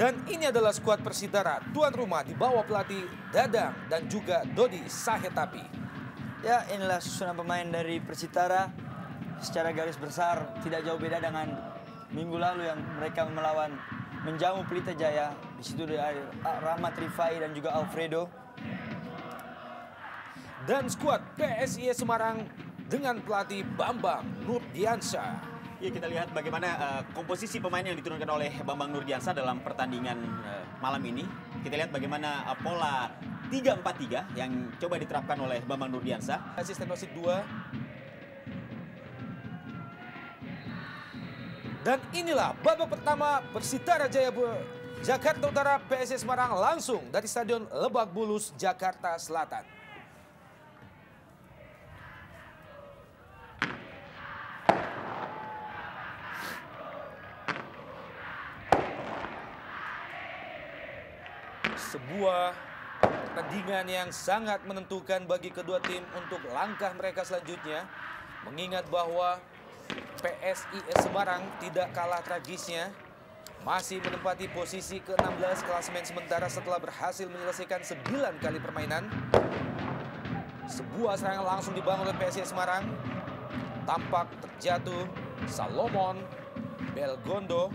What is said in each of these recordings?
Dan ini adalah skuad Persitara, tuan rumah di bawah pelatih Dadang dan juga Dodi Sahetapi. Ya, inilah susunan pemain dari Persitara. Secara garis besar tidak jauh beda dengan minggu lalu yang mereka menjamu Pelita Jaya. Di situ ada Rahmat Rifai dan juga Alfredo. Dan skuad PSIS Semarang dengan pelatih Bambang Nurdiansyah. Ya, kita lihat bagaimana komposisi pemain yang diturunkan oleh Bambang Nurdiansyah dalam pertandingan malam ini. Kita lihat bagaimana pola 3-4-3 yang coba diterapkan oleh Bambang Nurdiansyah. Asisten wasit 2. Dan inilah babak pertama Persitara Jaya Jakarta Utara PSIS Semarang langsung dari Stadion Lebak Bulus, Jakarta Selatan. Sebuah pertandingan yang sangat menentukan bagi kedua tim untuk langkah mereka selanjutnya. Mengingat bahwa PSIS Semarang tidak kalah tragisnya, masih menempati posisi ke-16 klasemen sementara setelah berhasil menyelesaikan 9 kali permainan. Sebuah serangan langsung dibangun oleh PSIS Semarang. Tampak terjatuh Salomon Belgondo.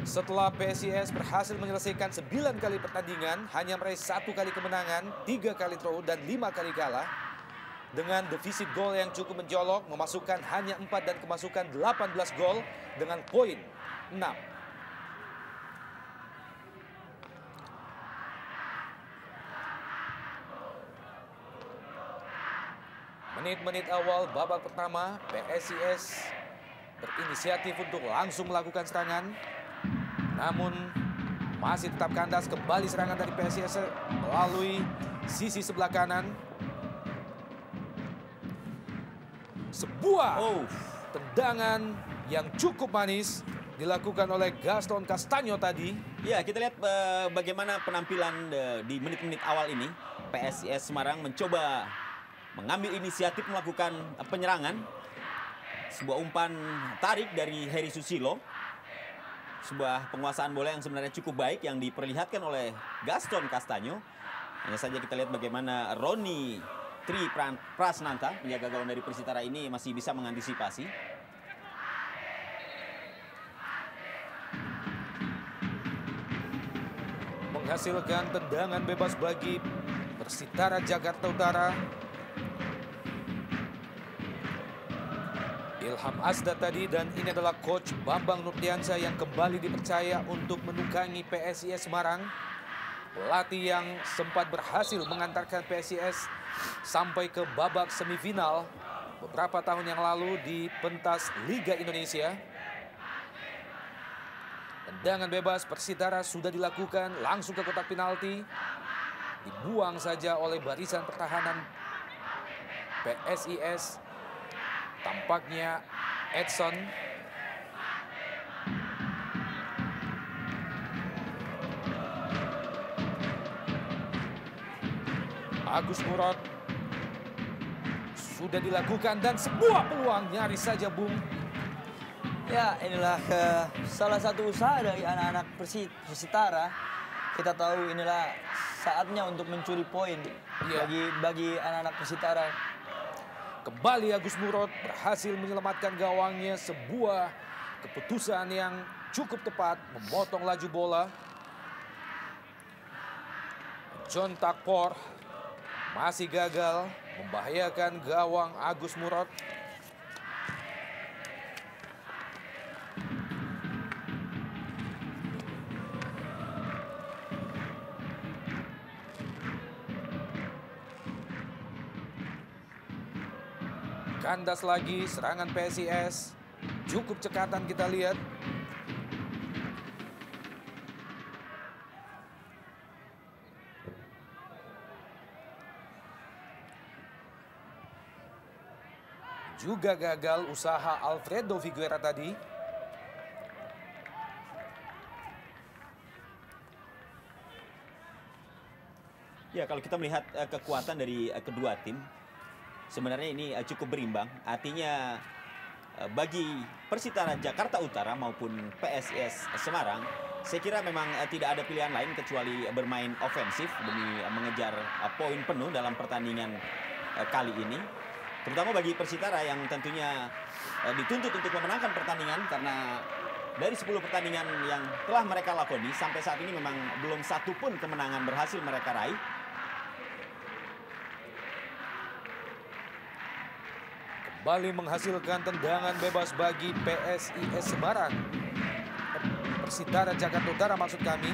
Setelah PSIS berhasil menyelesaikan 9 kali pertandingan, hanya meraih 1 kali kemenangan, 3 kali draw, dan 5 kali kalah. Dengan defisit gol yang cukup menjolok, memasukkan hanya 4 dan kemasukan 18 gol dengan poin 6. Menit-menit awal babak pertama, PSIS berinisiatif untuk langsung melakukan serangan. Namun masih tetap kandas, kembali serangan dari PSIS melalui sisi sebelah kanan. Sebuah tendangan yang cukup manis dilakukan oleh Gaston Castanyo tadi. Ya, kita lihat bagaimana penampilan di menit-menit awal ini. PSIS Semarang mencoba mengambil inisiatif melakukan penyerangan. Sebuah umpan tarik dari Heri Susilo. Sebuah penguasaan bola yang sebenarnya cukup baik yang diperlihatkan oleh Gaston Castanyo. Hanya saja kita lihat bagaimana Roni Tri Prasnanta, penjaga gawang dari Persitara ini, masih bisa mengantisipasi. Menghasilkan tendangan bebas bagi Persitara Jakarta Utara. Ilham Asda tadi, dan ini adalah coach Bambang Nurdiansyah yang kembali dipercaya untuk menukangi PSIS Semarang. Pelatih yang sempat berhasil mengantarkan PSIS sampai ke babak semifinal beberapa tahun yang lalu di pentas Liga Indonesia. Tendangan bebas Persitara sudah dilakukan langsung ke kotak penalti. Dibuang saja oleh barisan pertahanan PSIS. Tampaknya Edson. Agus Murad. Sudah dilakukan dan sebuah peluang nyaris saja bung. Ya, inilah salah satu usaha dari anak-anak Persitara. Kita tahu inilah saatnya untuk mencuri poin bagi anak-anak Persitara. Kembali Agus Murad berhasil menyelamatkan gawangnya. Sebuah keputusan yang cukup tepat memotong laju bola. John Takpor masih gagal membahayakan gawang Agus Murad. Kandas lagi serangan PSIS. Cukup cekatan kita lihat. Juga gagal usaha Alfredo Figuera tadi. Ya, kalau kita melihat kekuatan dari kedua tim, sebenarnya ini cukup berimbang. Artinya bagi Persitara Jakarta Utara maupun PSIS Semarang, saya kira memang tidak ada pilihan lain kecuali bermain ofensif demi mengejar poin penuh dalam pertandingan kali ini. Terutama bagi Persitara yang tentunya dituntut untuk memenangkan pertandingan, karena dari 10 pertandingan yang telah mereka lakoni sampai saat ini memang belum satu pun kemenangan berhasil mereka raih. Kembali menghasilkan tendangan bebas bagi PSIS Semarang. Persitara Jakarta Utara maksud kami.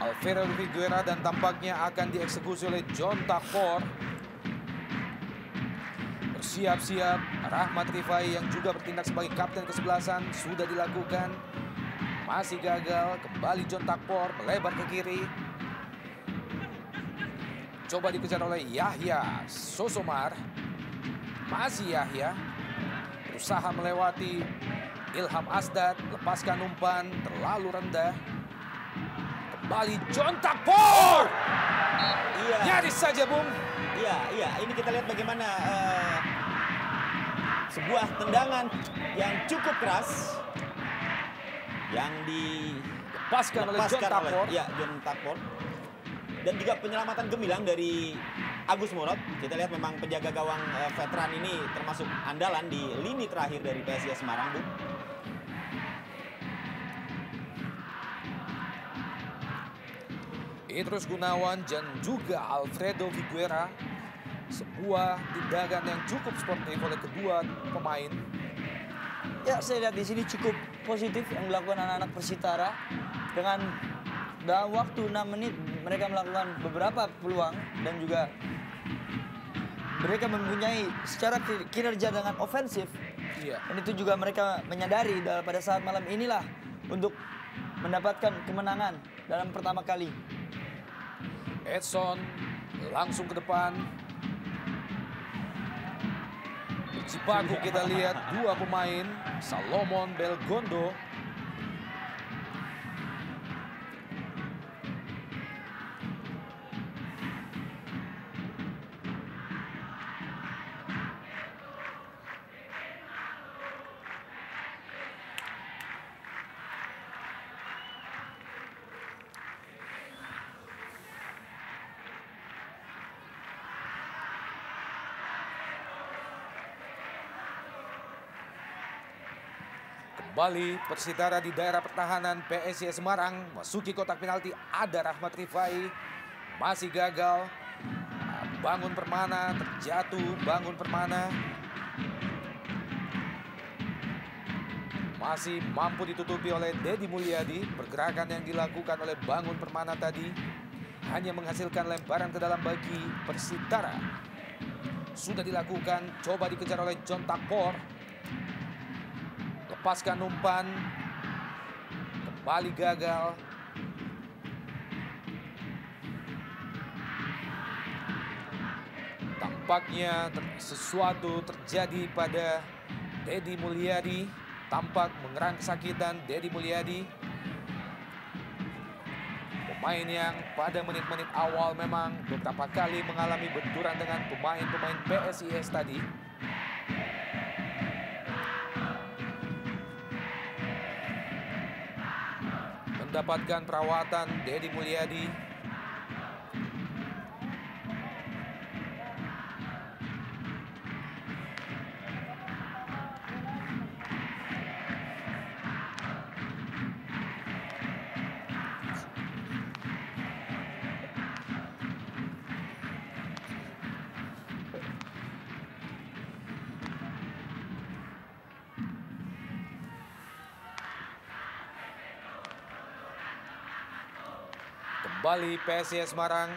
Alfredo Figuera dan tampaknya akan dieksekusi oleh John Takor. Bersiap-siap Rahmat Rifai yang juga bertindak sebagai kapten kesebelasan sudah dilakukan. Masih gagal, kembali John Takor melebar ke kiri. Coba dikejar oleh Yahya Sosomar. Masih Yahya berusaha melewati Ilham Asdad, lepaskan umpan terlalu rendah. Kembali John Takor. Iya. Nyaris saja, Bung. Iya. Ini kita lihat bagaimana sebuah tendangan yang cukup keras yang Dilepaskan oleh John Takor. John Takor. Dan juga penyelamatan gemilang dari Agus Murad. Kita lihat memang penjaga gawang veteran ini termasuk andalan di lini terakhir dari PSIS Semarang, Bung. Idrus Gunawan dan juga Alfredo Figuera. Sebuah tindakan yang cukup sportif oleh kedua pemain. Ya, saya lihat di sini cukup positif yang dilakukan anak-anak Persitara. Dengan dalam waktu 6 menit mereka melakukan beberapa peluang dan juga mereka mempunyai secara kinerja dengan ofensif. Iya. Dan itu juga mereka menyadari pada saat malam inilah untuk mendapatkan kemenangan dalam pertama kali. Edson langsung ke depan. Berjibaku kita lihat dua pemain, Salomon Belgondo. Kembali Persitara di daerah pertahanan PSIS Semarang. Masuki kotak penalti, ada Rahmat Rifai. Masih gagal. Bangun Permana terjatuh. Bangun Permana masih mampu ditutupi oleh Dedi Mulyadi. Pergerakan yang dilakukan oleh Bangun Permana tadi hanya menghasilkan lemparan ke dalam bagi Persitara. Sudah dilakukan, coba dikejar oleh John Takor. Lepaskan umpan, kembali gagal. Tampaknya sesuatu terjadi pada Dedi Mulyadi. Tampak mengerang kesakitan Dedi Mulyadi. Pemain yang pada menit-menit awal memang beberapa kali mengalami benturan dengan pemain-pemain PSIS tadi. Mendapatkan perawatan Dedi Mulyadi. Kembali PSIS Semarang.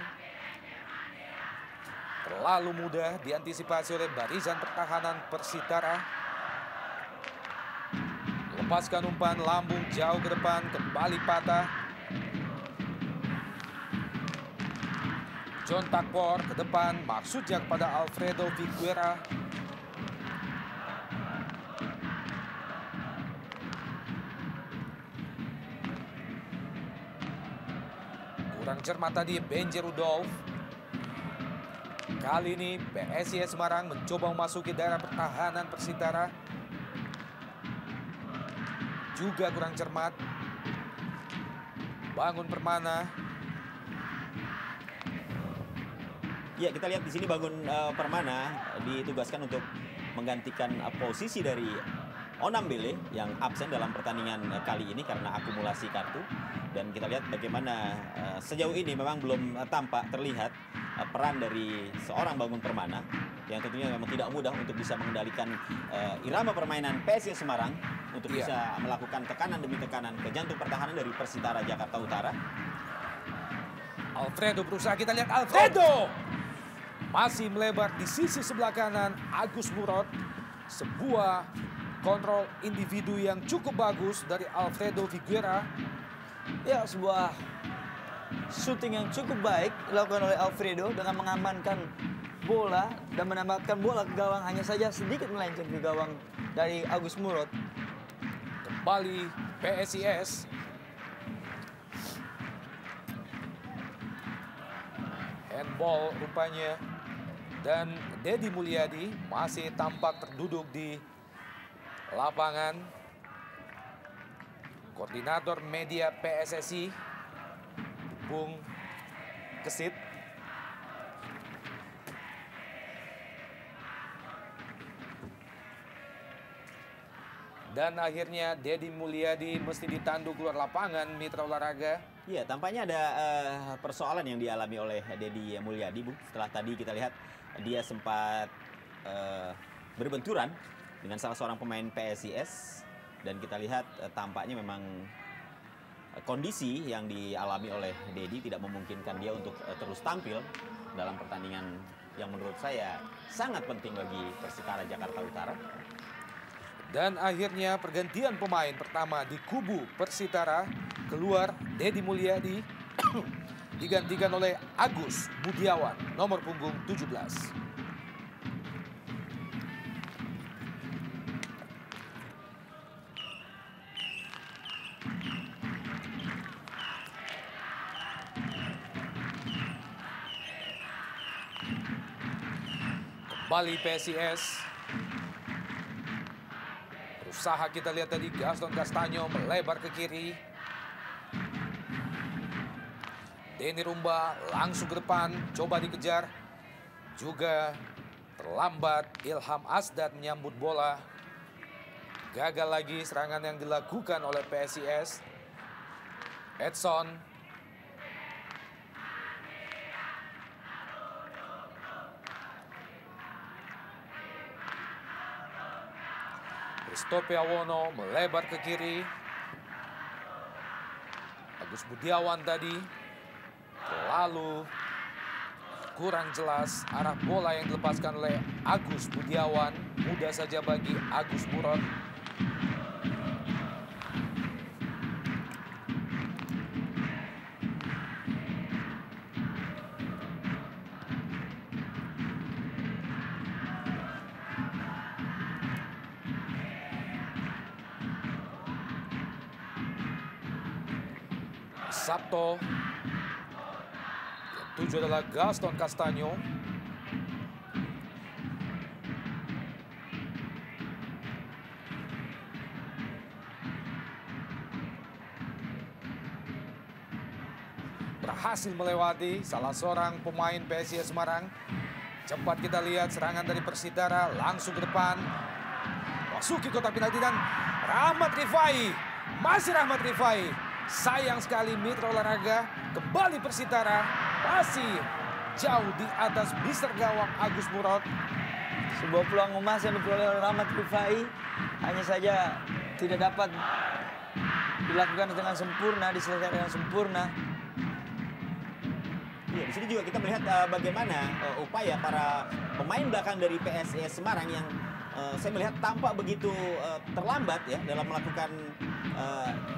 Terlalu mudah diantisipasi oleh barisan pertahanan Persitara. Lepaskan umpan, lambung jauh ke depan, kembali patah. John Takor ke depan, maksudnya kepada Alfredo Figuera. Kurang cermat tadi Benji Rudolf. Kali ini PSIS Semarang mencoba memasuki daerah pertahanan Persitara. juga kurang cermat. Bangun Permana. Ya, kita lihat di sini Bangun Permana ditugaskan untuk menggantikan posisi dari Onambele yang absen dalam pertandingan kali ini karena akumulasi kartu. Dan kita lihat bagaimana sejauh ini memang belum tampak terlihat peran dari seorang Bangun Permana yang tentunya memang tidak mudah untuk bisa mengendalikan irama permainan PSIS Semarang untuk bisa melakukan tekanan demi tekanan ke jantung pertahanan dari Persitara Jakarta Utara. Alfredo berusaha, kita lihat Alfredo masih melebar di sisi sebelah kanan. Agus Murad, sebuah kontrol individu yang cukup bagus dari Alfredo Figuera. Ya, sebuah shooting yang cukup baik dilakukan oleh Alfredo dengan mengamankan bola dan menambahkan bola ke gawang, hanya saja sedikit melenceng ke gawang dari Agus Murad. Kembali PSIS. Handball rupanya. Dan Dedi Mulyadi masih tampak terduduk di lapangan. Koordinator media PSSI, Bung Kesit. Dan akhirnya Dedi Mulyadi mesti ditanduk keluar lapangan Mitra Olahraga. Iya, tampaknya ada persoalan yang dialami oleh Dedi Mulyadi, Bu. Setelah tadi kita lihat dia sempat berbenturan dengan salah seorang pemain PSIS. Dan kita lihat tampaknya memang kondisi yang dialami oleh Dedi tidak memungkinkan dia untuk terus tampil dalam pertandingan yang menurut saya sangat penting bagi Persitara Jakarta Utara. Dan akhirnya pergantian pemain pertama di kubu Persitara, keluar Dedi Mulyadi digantikan oleh Agus Budiawan, nomor punggung 17. Kembali PSIS. Berusaha, kita lihat tadi Gaston Castanyo melebar ke kiri. Denny Rumba langsung ke depan, coba dikejar. Juga terlambat Ilham Asdad menyambut bola. Gagal lagi serangan yang dilakukan oleh PSIS. Edson. Christophe Awono melebar ke kiri. Agus Budiawan tadi lalu kurang jelas arah bola yang dilepaskan oleh Agus Budiawan. Mudah saja bagi Agus Murad. Sabto. Yang tujuh adalah Gaston Castanyo. Berhasil melewati salah seorang pemain PSIS Semarang. Cepat kita lihat serangan dari Persitara langsung ke depan. Masuki kotak penalti dan Rahmat Rifai. Masih Rahmat Rifai. Sayang sekali Mitra Olahraga, kembali Persitara masih jauh di atas mister gawang Agus Murad. Sebuah peluang emas yang diperoleh oleh Rahmat Rifai, hanya saja tidak dapat dilakukan dengan sempurna, diselesaikan dengan sempurna. Ya, di sini juga kita melihat bagaimana upaya para pemain belakang dari PSIS Semarang yang saya melihat tampak begitu terlambat ya dalam melakukan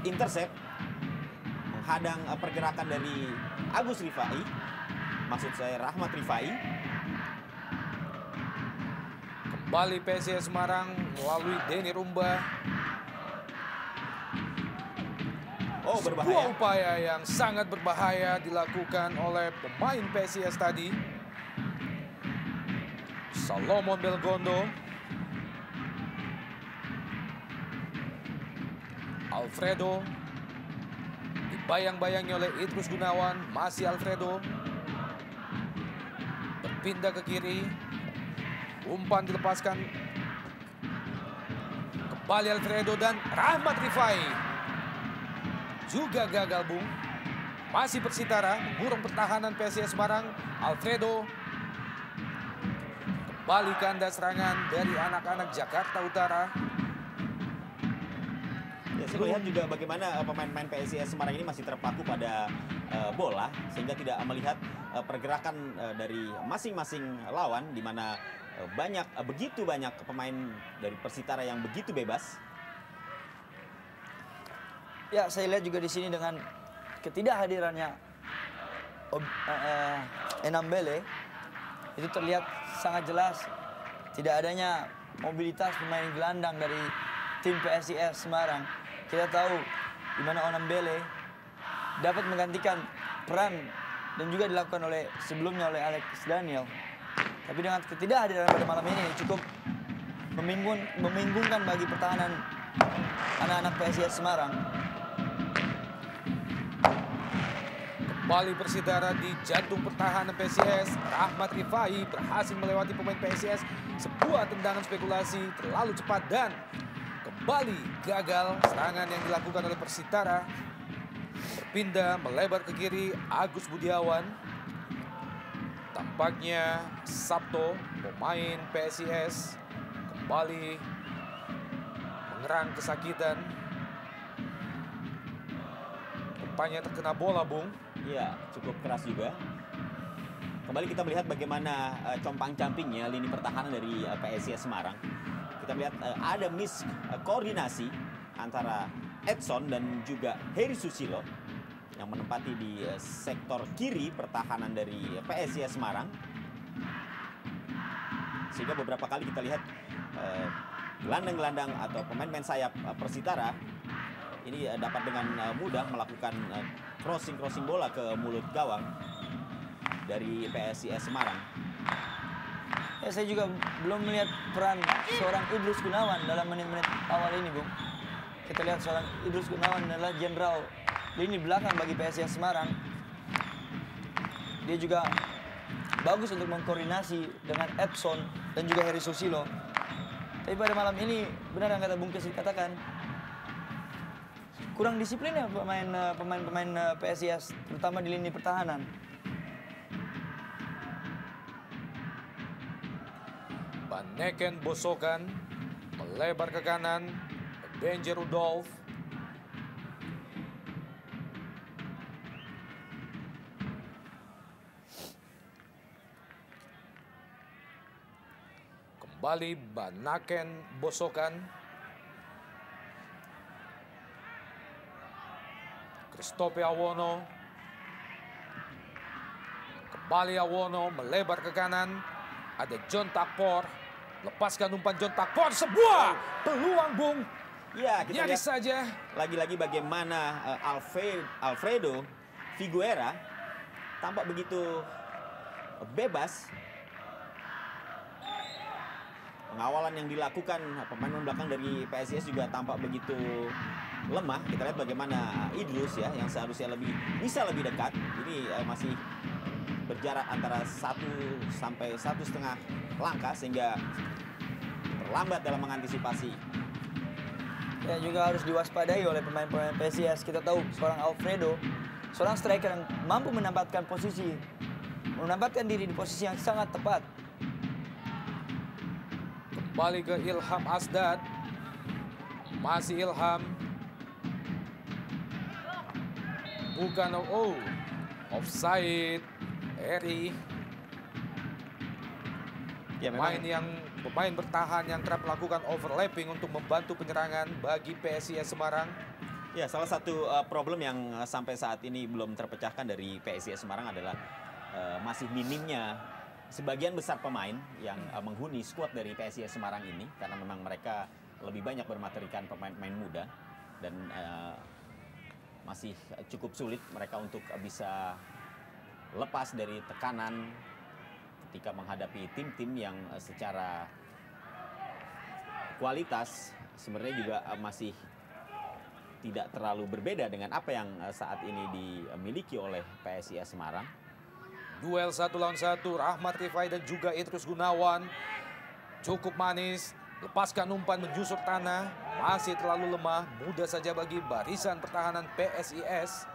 intercept, menghadang pergerakan dari Agus Rifai, maksud saya Rahmat Rifai. Kembali PSIS Semarang melalui Denny Rumba. Oh, sebuah berbahaya. upaya yang sangat berbahaya dilakukan oleh pemain PSIS tadi. Salomon Belgondo. Alfredo dibayang-bayangi oleh Idrus Gunawan. Masih Alfredo berpindah ke kiri. Umpan dilepaskan. Kembali Alfredo dan Rahmat Rifai juga gagal, Bung. Masih Persitara mengurung pertahanan PSIS Semarang. Alfredo kembali ke anda serangan dari anak-anak Jakarta Utara. Ya, saya melihat juga bagaimana pemain-pemain PSIS Semarang ini masih terpaku pada bola, sehingga tidak melihat pergerakan dari masing-masing lawan, di mana begitu banyak pemain dari Persitara yang begitu bebas. Ya, saya lihat juga di sini dengan ketidakhadirannya Enambele, itu terlihat sangat jelas tidak adanya mobilitas pemain gelandang dari tim PSIS Semarang. Kita tahu di mana Enambele dapat menggantikan peran dan juga dilakukan sebelumnya oleh Alex Daniel. Tapi dengan ketidakhadiran pada malam ini cukup membingungkan bagi pertahanan anak-anak PSIS Semarang. Kembali Persitara di jantung pertahanan PSIS. Rahmat Rifai berhasil melewati pemain PSIS. Sebuah tendangan spekulasi terlalu cepat dan kembali gagal serangan yang dilakukan oleh Persitara. Berpindah melebar ke kiri Agus Budiawan. Tampaknya Sabto, pemain PSIS, kembali mengerang kesakitan. Rupanya terkena bola, Bung. Iya, cukup keras juga. Kembali kita melihat bagaimana compang-campingnya lini pertahanan dari PSIS Semarang. Kita melihat ada koordinasi antara Edson dan juga Heri Susilo yang menempati di sektor kiri pertahanan dari PSIS Semarang. Sehingga beberapa kali kita lihat gelandang-gelandang atau pemain-pemain sayap Persitara ini dapat dengan mudah melakukan crossing bola ke mulut gawang dari PSIS Semarang. Ya, saya juga belum melihat peran seorang Idrus Gunawan dalam menit-menit awal ini, Bung. Kita lihat seorang Idrus Gunawan adalah jenderal lini belakang bagi PSIS Semarang. Dia juga bagus untuk mengkoordinasi dengan Edson dan juga Heri Susilo. Tapi pada malam ini benar yang kata Bung Kesit katakan, kurang disiplin ya pemain PSIS, terutama di lini pertahanan. Baneken Bosokan melebar ke kanan. Benji Rudolf. Kembali Banaken Bosokan. Christophe Awono. Kembali Awono melebar ke kanan. Ada John Takpor. Lepaskan umpan John Takpor. Sebuah peluang, Bung. Ya, kita Nyaris lihat saja. lagi-lagi bagaimana Alfredo Figuera tampak begitu bebas. Pengawalan yang dilakukan pemain belakang dari PSIS juga tampak begitu lemah. Kita lihat bagaimana Idrus ya yang seharusnya bisa lebih dekat. Ini masih berjarak antara 1 sampai 1,5 langkah sehingga terlambat dalam mengantisipasi. Ya, juga harus diwaspadai oleh pemain-pemain PSIS. Kita tahu seorang Alfredo, seorang striker yang mampu menempatkan diri di posisi yang sangat tepat. Kembali ke Ilham Asdad. Masih Ilham. Bukan, offside. Eri. Ya, Pemain bertahan yang kerap melakukan overlapping untuk membantu penyerangan bagi PSIS Semarang. Ya, salah satu problem yang sampai saat ini belum terpecahkan dari PSIS Semarang adalah masih minimnya sebagian besar pemain yang menghuni skuad dari PSIS Semarang ini, karena memang mereka lebih banyak bermaterikan pemain-pemain muda dan masih cukup sulit mereka untuk bisa lepas dari tekanan ketika menghadapi tim-tim yang secara kualitas sebenarnya juga masih tidak terlalu berbeda dengan apa yang saat ini dimiliki oleh PSIS Semarang. Duel 1 lawan 1, Rahmat Rifai dan juga Idrus Gunawan. Cukup manis, lepaskan umpan menjusur tanah. Masih terlalu lemah, mudah saja bagi barisan pertahanan PSIS.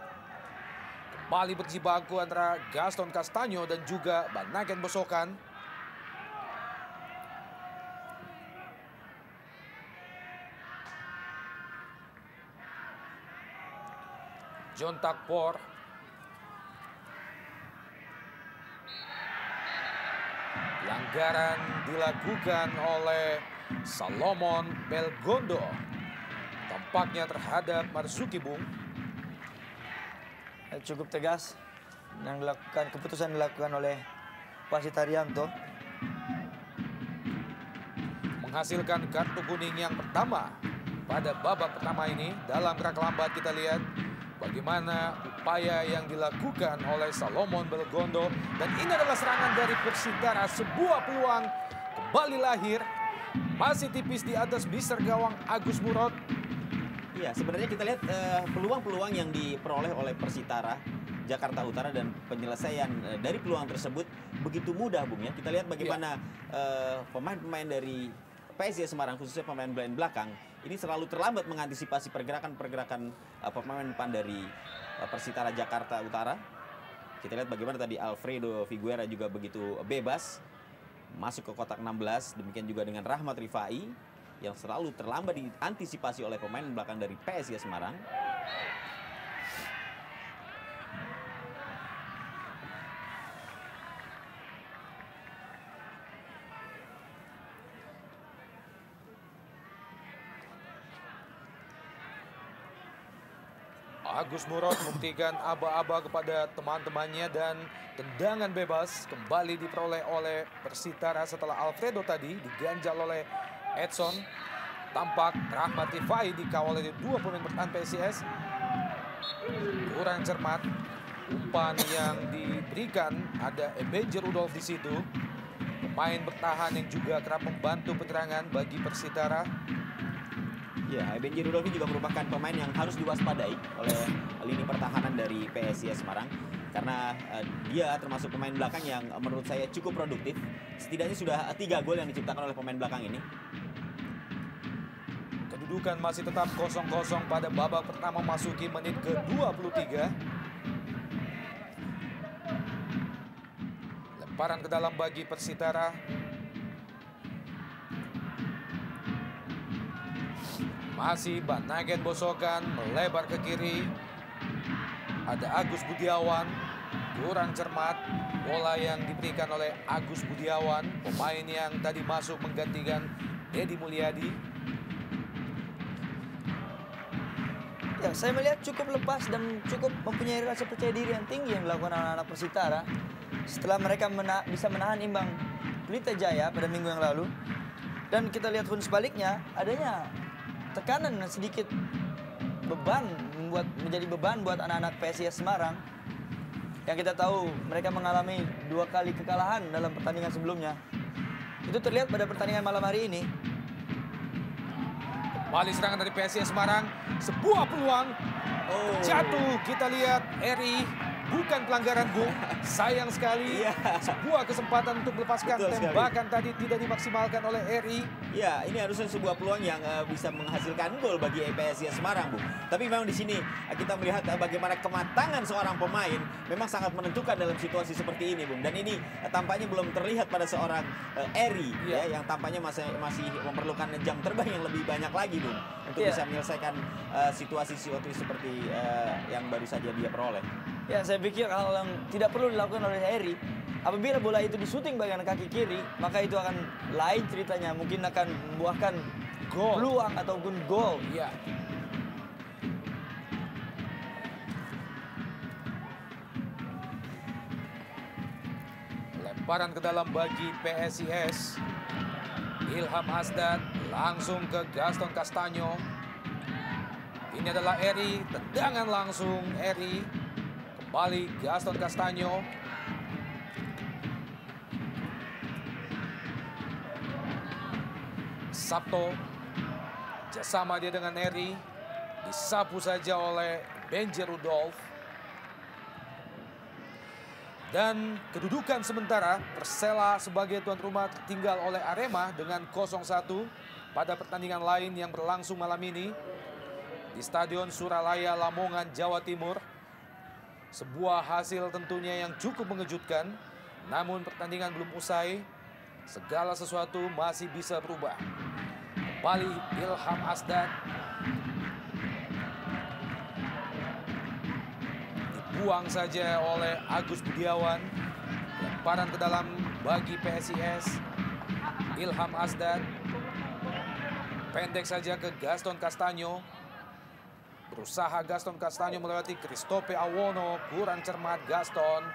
Kembali berjibaku antara Gaston Castanyo dan juga Banaken Bosokan. John Takpor. Pelanggaran dilakukan oleh Salomon Belgondo. Tampaknya terhadap Marzuki, Bung. Cukup tegas yang dilakukan, keputusan dilakukan oleh wasit Haryanto. Menghasilkan kartu kuning yang pertama pada babak pertama ini. Dalam gerak lambat kita lihat bagaimana upaya yang dilakukan oleh Salomon Belgondo. Dan ini adalah serangan dari Persitara. Sebuah peluang kembali lahir. Masih tipis di atas biser gawang Agus Murad. Iya, sebenarnya kita lihat peluang-peluang yang diperoleh oleh Persitara Jakarta Utara dan penyelesaian dari peluang tersebut begitu mudah, Bung ya. Kita lihat bagaimana pemain-pemain dari PSIS Semarang, khususnya pemain belakang, ini selalu terlambat mengantisipasi pergerakan-pergerakan pemain depan dari Persitara Jakarta Utara. Kita lihat bagaimana tadi Alfredo Figuera juga begitu bebas masuk ke kotak 16. Demikian juga dengan Rahmat Rifai yang selalu terlambat diantisipasi oleh pemain belakang dari PSIS Semarang. Agus Murad memberikan aba-aba kepada teman-temannya dan tendangan bebas kembali diperoleh oleh Persitara setelah Alfredo tadi diganjal oleh Edson. Tampak Rahmat Rifai dikawal oleh dua pemain bertahan PSIS. Kurang cermat umpan yang diberikan, ada Ebenger Rudolf di situ. Pemain bertahan yang juga kerap membantu penyerangan bagi Persitara. Ya, Ebenger Rudolf juga merupakan pemain yang harus diwaspadai oleh lini pertahanan dari PSIS Semarang. Karena dia termasuk pemain belakang yang menurut saya cukup produktif. Setidaknya sudah 3 gol yang diciptakan oleh pemain belakang ini. Kedudukan masih tetap 0-0 pada babak pertama masuki menit ke-23. Lemparan ke dalam bagi Persitara. Masih Banaken Bosokan melebar ke kiri. Ada Agus Budiawan, kurang cermat. Bola yang diberikan oleh Agus Budiawan, pemain yang tadi masuk menggantikan Dedi Mulyadi. Ya, saya melihat cukup lepas dan cukup mempunyai rasa percaya diri yang tinggi yang dilakukan anak-anak Persitara setelah mereka bisa menahan imbang Pelita Jaya pada minggu yang lalu. Dan kita lihat pun sebaliknya, adanya tekanan dan sedikit beban, menjadi beban buat anak-anak PSIS Semarang. Yang kita tahu mereka mengalami 2 kali kekalahan dalam pertandingan sebelumnya. Itu terlihat pada pertandingan malam hari ini. Kembali serangan dari PSIS Semarang. Sebuah peluang. Jatuh, kita lihat Eri. Bukan pelanggaran, Bung. Sayang sekali. Sebuah kesempatan untuk melepaskan tembakan tadi tidak dimaksimalkan oleh Eri. Ya, ini harusnya sebuah peluang yang bisa menghasilkan gol bagi PSIS Semarang, Bung. Tapi memang di sini kita melihat bagaimana kematangan seorang pemain memang sangat menentukan dalam situasi seperti ini, Bung. Dan ini tampaknya belum terlihat pada seorang Eri ya, yang tampaknya masih memerlukan jam terbang yang lebih banyak lagi, Bung, untuk bisa menyelesaikan situasi-situasi seperti yang baru saja dia peroleh. Ya, saya pikir hal yang tidak perlu dilakukan oleh Eri. Apabila bola itu disuting bagian kaki kiri, maka itu akan lain ceritanya. Mungkin akan membuahkan peluang ataupun gol. Iya. Lemparan ke dalam bagi PSIS. Ilham Asdad langsung ke Gaston Castanyo. Ini adalah Eri, tendangan langsung Eri. Kembali Gaston Castanyo. Sabto. Bersama dia dengan Eri. Disapu saja oleh Benji Rudolf. Dan kedudukan sementara Persela sebagai tuan rumah tertinggal oleh Arema dengan 0-1 pada pertandingan lain yang berlangsung malam ini di Stadion Suralaya, Lamongan, Jawa Timur. Sebuah hasil tentunya yang cukup mengejutkan, namun pertandingan belum usai. Segala sesuatu masih bisa berubah. Kembali Ilham Asdad. Dibuang saja oleh Agus Budiawan. Lemparan ke dalam bagi PSIS. Ilham Asdad. Pendek saja ke Gaston Castanyo. Berusaha Gaston Castanyo melewati Christophe Awono. Kurang cermat Gaston.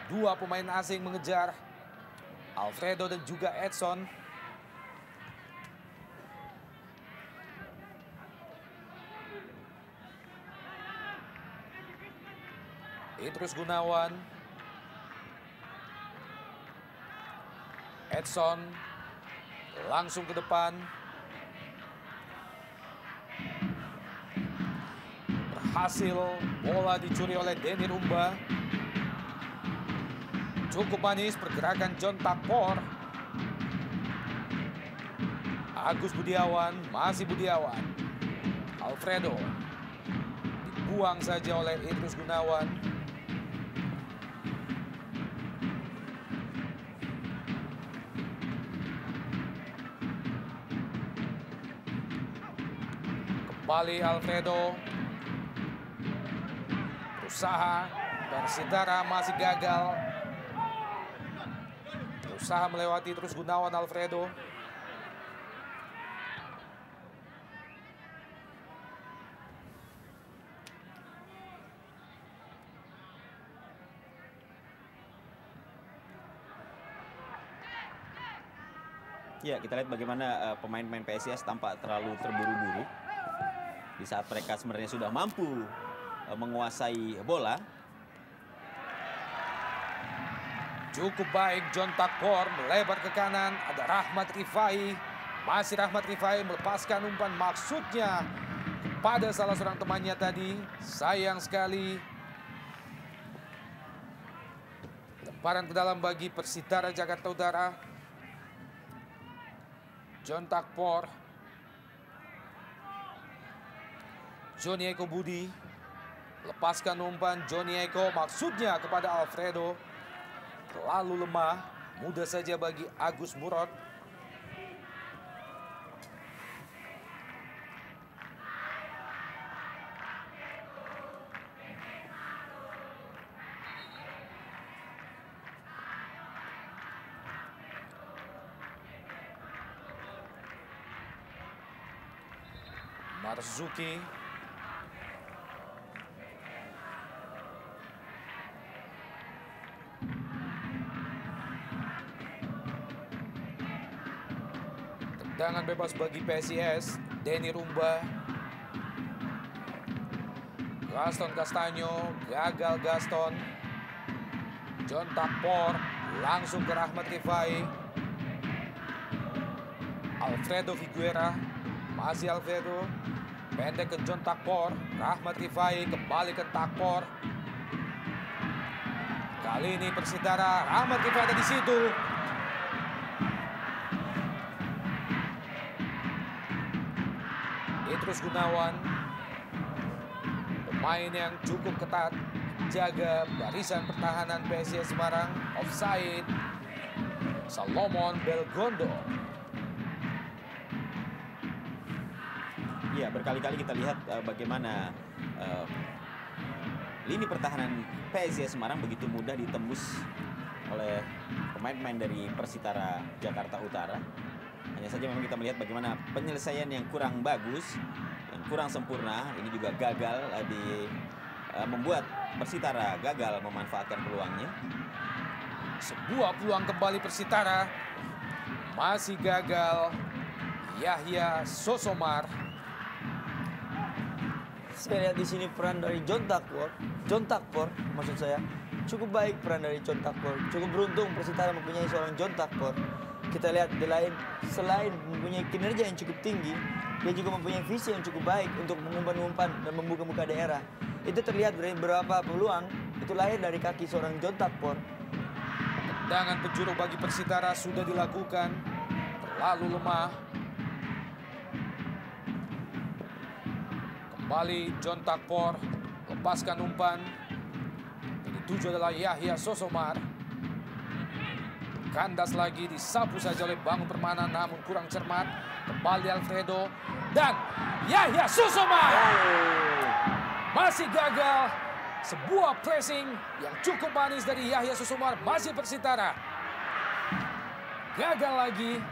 Dua pemain asing mengejar. Alfredo dan juga Edson. Idrus Gunawan. Edson langsung ke depan. Berhasil, bola dicuri oleh Denny Rumba. Cukup manis pergerakan John Takpor. Agus Budiawan, masih Budiawan. Alfredo. Dibuang saja oleh Idrus Gunawan. Kembali Alfredo. Berusaha, Persitara masih gagal. Berusaha melewati terus Gunawan Alfredo. Ya, kita lihat bagaimana pemain-pemain PSIS tampak terlalu terburu-buru. Di saat mereka sebenarnya sudah mampu menguasai bola. Cukup baik John Takpor melebar ke kanan. Ada Rahmat Rifai. Masih Rahmat Rifai melepaskan umpan, maksudnya pada salah seorang temannya tadi. Sayang sekali. Lemparan ke dalam bagi Persitara Jakarta Utara. John Takpor. Johnny Eko Budi. Lepaskan umpan Johnny Eko, maksudnya kepada Alfredo. Terlalu lemah, mudah saja bagi Agus Murad. Marzuki. Tendangan bebas bagi PSIS. Denny Rumba. Gaston Castanyo. Gagal Gaston. John Takpor. Langsung ke Rahmat Rifai. Alfredo Figuera. Masih Alfredo. Pendek ke John Takpor. Rahmat Rifai kembali ke Takpor. Kali ini Persitara. Rahmat Rifai ada di situ. Idrus Gunawan, pemain yang cukup ketat jaga barisan pertahanan PSIS Semarang. Offside. Salomon Belgondo. Ya, berkali-kali kita lihat bagaimana lini pertahanan PSIS Semarang begitu mudah ditembus oleh pemain-pemain dari Persitara Jakarta Utara. Hanya saja memang kita melihat bagaimana penyelesaian yang kurang bagus, yang kurang sempurna. Ini juga gagal membuat Persitara gagal memanfaatkan peluangnya. Sebuah peluang kembali Persitara. Masih gagal. Yahya Sosomar. Saya lihat di sini peran dari John Takpor maksud saya. Cukup baik peran dari John Takpor. Cukup beruntung Persitara mempunyai seorang John Takpor kita lihat selain mempunyai kinerja yang cukup tinggi, dia juga mempunyai visi yang cukup baik untuk mengumpan-umpan dan membuka-buka daerah. Itu terlihat dari beberapa peluang, itu lahir dari kaki seorang John Takpor. Tendangan penjuru bagi Persitara sudah dilakukan, terlalu lemah. Kembali John Takpor, lepaskan umpan. Dituju adalah Yahya Sosomar. Kandas lagi, disapu saja oleh Bangun Permana, namun kurang cermat. Kembali Alfredo, dan Yahya Sosomar masih gagal. Sebuah pressing yang cukup manis dari Yahya Sosomar, masih Persitara. Gagal lagi.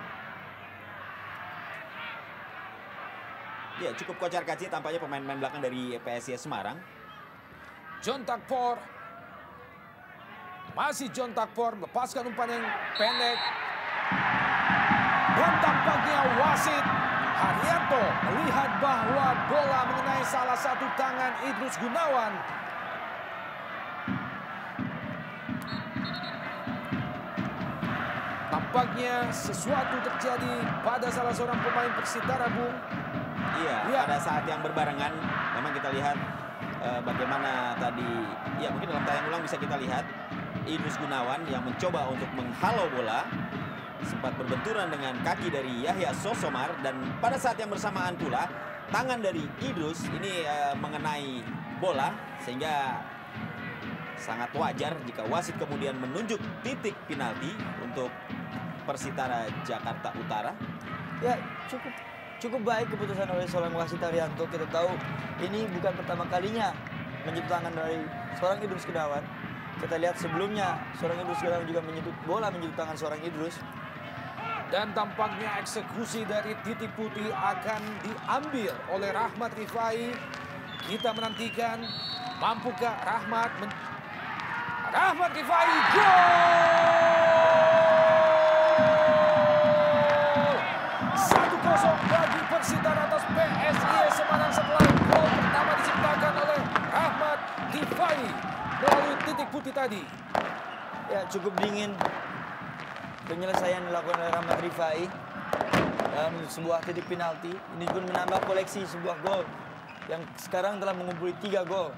Ya, cukup kocar-kacir tampaknya pemain-pemain belakang dari PSIS Semarang. John Takpor. Masih John Takpor melepaskan umpan yang pendek. Dan tampaknya wasit Haryanto melihat bahwa bola mengenai salah satu tangan Idrus Gunawan. Tampaknya sesuatu terjadi pada salah seorang pemain Persitara, Bung. Iya, Ya. pada saat yang berbarengan memang kita lihat bagaimana tadi, ya mungkin dalam tayang ulang bisa kita lihat Idrus Gunawan yang mencoba untuk menghalau bola, sempat berbenturan dengan kaki dari Yahya Sosomar, dan pada saat yang bersamaan pula tangan dari Idrus ini mengenai bola, sehingga sangat wajar jika wasit kemudian menunjuk titik penalti untuk Persitara Jakarta Utara. Ya, cukup baik keputusan oleh seorang wasit Haryanto. Kita tahu ini bukan pertama kalinya menyentuh tangan dari seorang Idrus Gunawan. Kita lihat sebelumnya seorang Idrus Gunawan juga menyentuh tangan seorang Idrus. Dan tampaknya eksekusi dari titik putih akan diambil oleh Rahmat Rifai. Kita menantikan, mampukah Rahmat Rifai, gol! 1-0 bagi Persitara atas PSIS Semarang setelah gol pertama diciptakan oleh Rahmat Rifai melalui titik putih tadi. Ya, cukup dingin penyelesaian dilakukan oleh Rahmat Rifai dan sebuah titik penalti. Ini pun menambah koleksi sebuah gol yang sekarang telah mengumpuli 3 gol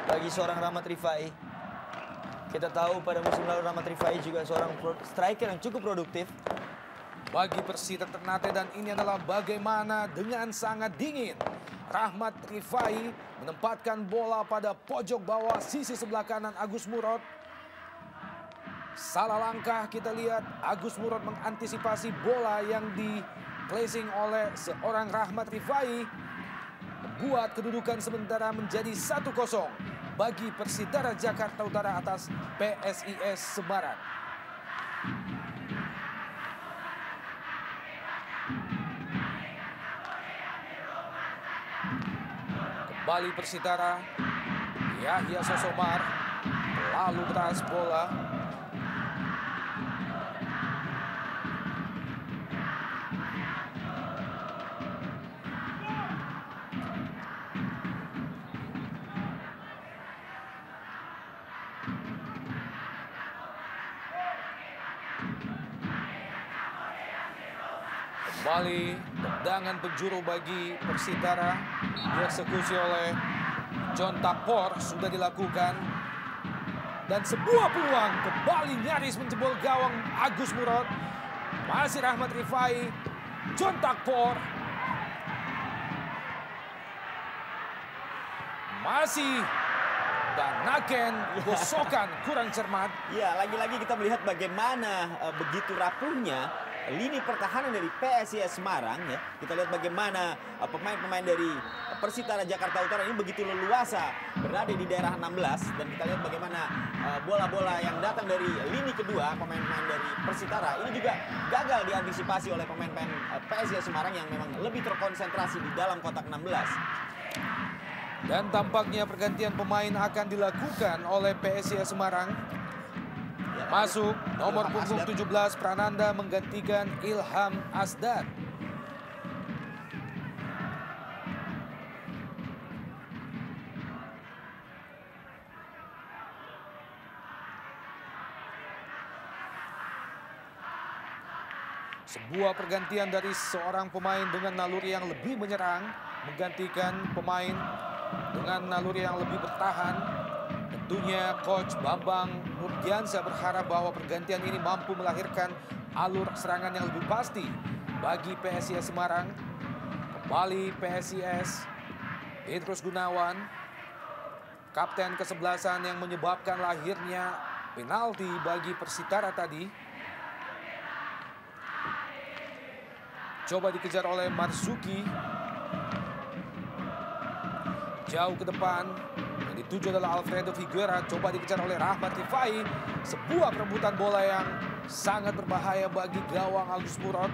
bagi seorang Rahmat Rifai. Kita tahu pada musim lalu Rahmat Rifai juga seorang striker yang cukup produktif. Bagi Persita Ternate, dan ini adalah bagaimana dengan sangat dingin Rahmat Rifai menempatkan bola pada pojok bawah sisi sebelah kanan Agus Murad. Salah langkah, kita lihat Agus Murad mengantisipasi bola yang di-placing oleh seorang Rahmat Rifai, membuat kedudukan sementara menjadi 1-0 bagi Persitara Jakarta Utara atas PSIS Semarang. Kembali Persitara, Yahya Sosomar lalu teras bola. Kembali tendangan penjuru bagi Persitara dieksekusi oleh John Takpor sudah dilakukan, dan sebuah peluang kembali nyaris menjebol gawang Agus Murad. Masih Rahmat Rifai, John Takpor masih Banaken, gosokan kurang cermat. Ya, lagi-lagi kita melihat bagaimana begitu rapuhnya lini pertahanan dari PSIS Semarang, ya. Kita lihat bagaimana pemain-pemain dari Persitara Jakarta Utara ini begitu leluasa berada di daerah 16, dan kita lihat bagaimana bola-bola yang datang dari lini kedua pemain-pemain dari Persitara ini juga gagal diantisipasi oleh pemain-pemain PSIS Semarang yang memang lebih terkonsentrasi di dalam kotak 16. Dan tampaknya pergantian pemain akan dilakukan oleh PSIS Semarang. Masuk nomor punggung 17 Prananda menggantikan Ilham Asdad. Sebuah pergantian dari seorang pemain dengan naluri yang lebih menyerang menggantikan pemain dengan naluri yang lebih bertahan. Tentunya Coach Bambang Nurdiansyah berharap bahwa pergantian ini mampu melahirkan alur serangan yang lebih pasti bagi PSIS Semarang. Kembali PSIS, Petrus Gunawan, kapten kesebelasan yang menyebabkan lahirnya penalti bagi Persitara tadi. Coba dikejar oleh Marzuki. Jauh ke depan. Yang dituju adalah Alfredo Figuera. Coba dikejar oleh Rahmat Rifai. Sebuah perebutan bola yang sangat berbahaya bagi gawang Agus Murad.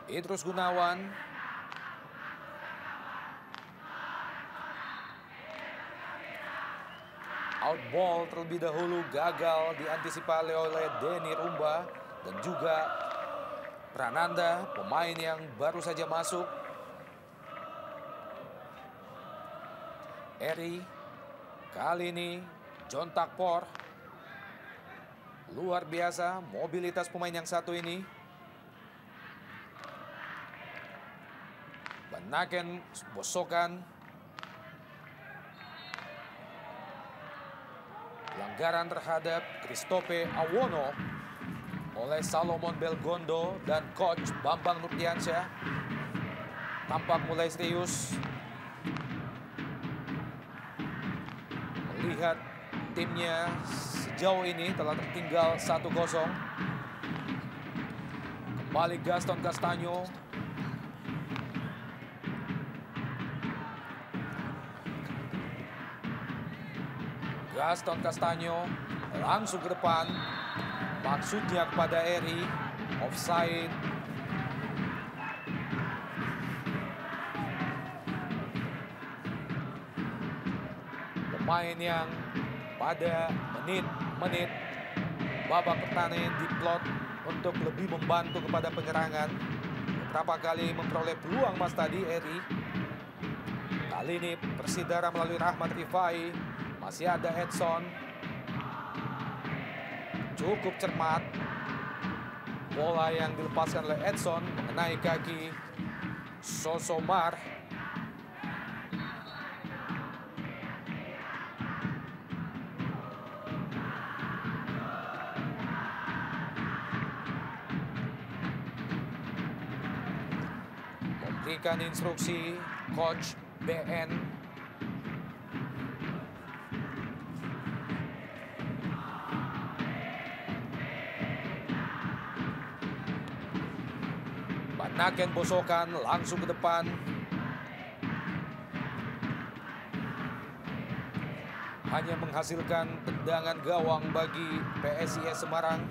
Petrus Gunawan. Out ball terlebih dahulu gagal diantisipasi oleh Denny Rumba dan juga Prananda, pemain yang baru saja masuk. Eri, kali ini John Takpor. Luar biasa mobilitas pemain yang satu ini. Banaken bosokan. Pelanggaran terhadap Christophe Awono oleh Salomon Belgondo dan Coach Bambang Nurdiansyah. Tampak mulai serius melihat timnya sejauh ini telah tertinggal 1-0. Kembali Gaston Castaño. Gaston Castaño langsung ke depan. Maksudnya kepada Eri. Offside. Pemain yang pada menit-menit babak pertama diplot untuk lebih membantu kepada penyerangan. Beberapa kali memperoleh peluang Mas tadi Eri. Kali ini Persidara melalui Rahmat Rifai. Masih ada Edson. Cukup cermat. Bola yang dilepaskan oleh Edson mengenai kaki Sosomar. Memberikan instruksi Coach BN. Banaken bosokan langsung ke depan. Hanya menghasilkan tendangan gawang bagi PSIS Semarang.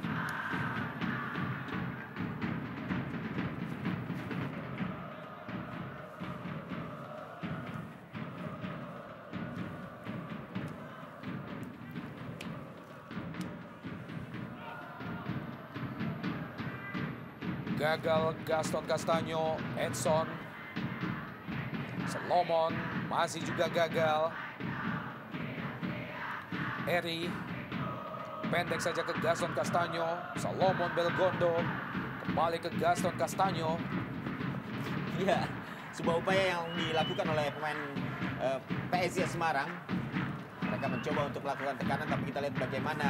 Gagal Gaston Castaño, Edson, Salomon masih juga gagal. Eri pendek saja ke Gaston Castaño, Salomon Belgondo kembali ke Gaston Castaño. Ya, sebuah upaya yang dilakukan oleh pemain PSIS Semarang. Mereka mencoba untuk melakukan tekanan, tapi kita lihat bagaimana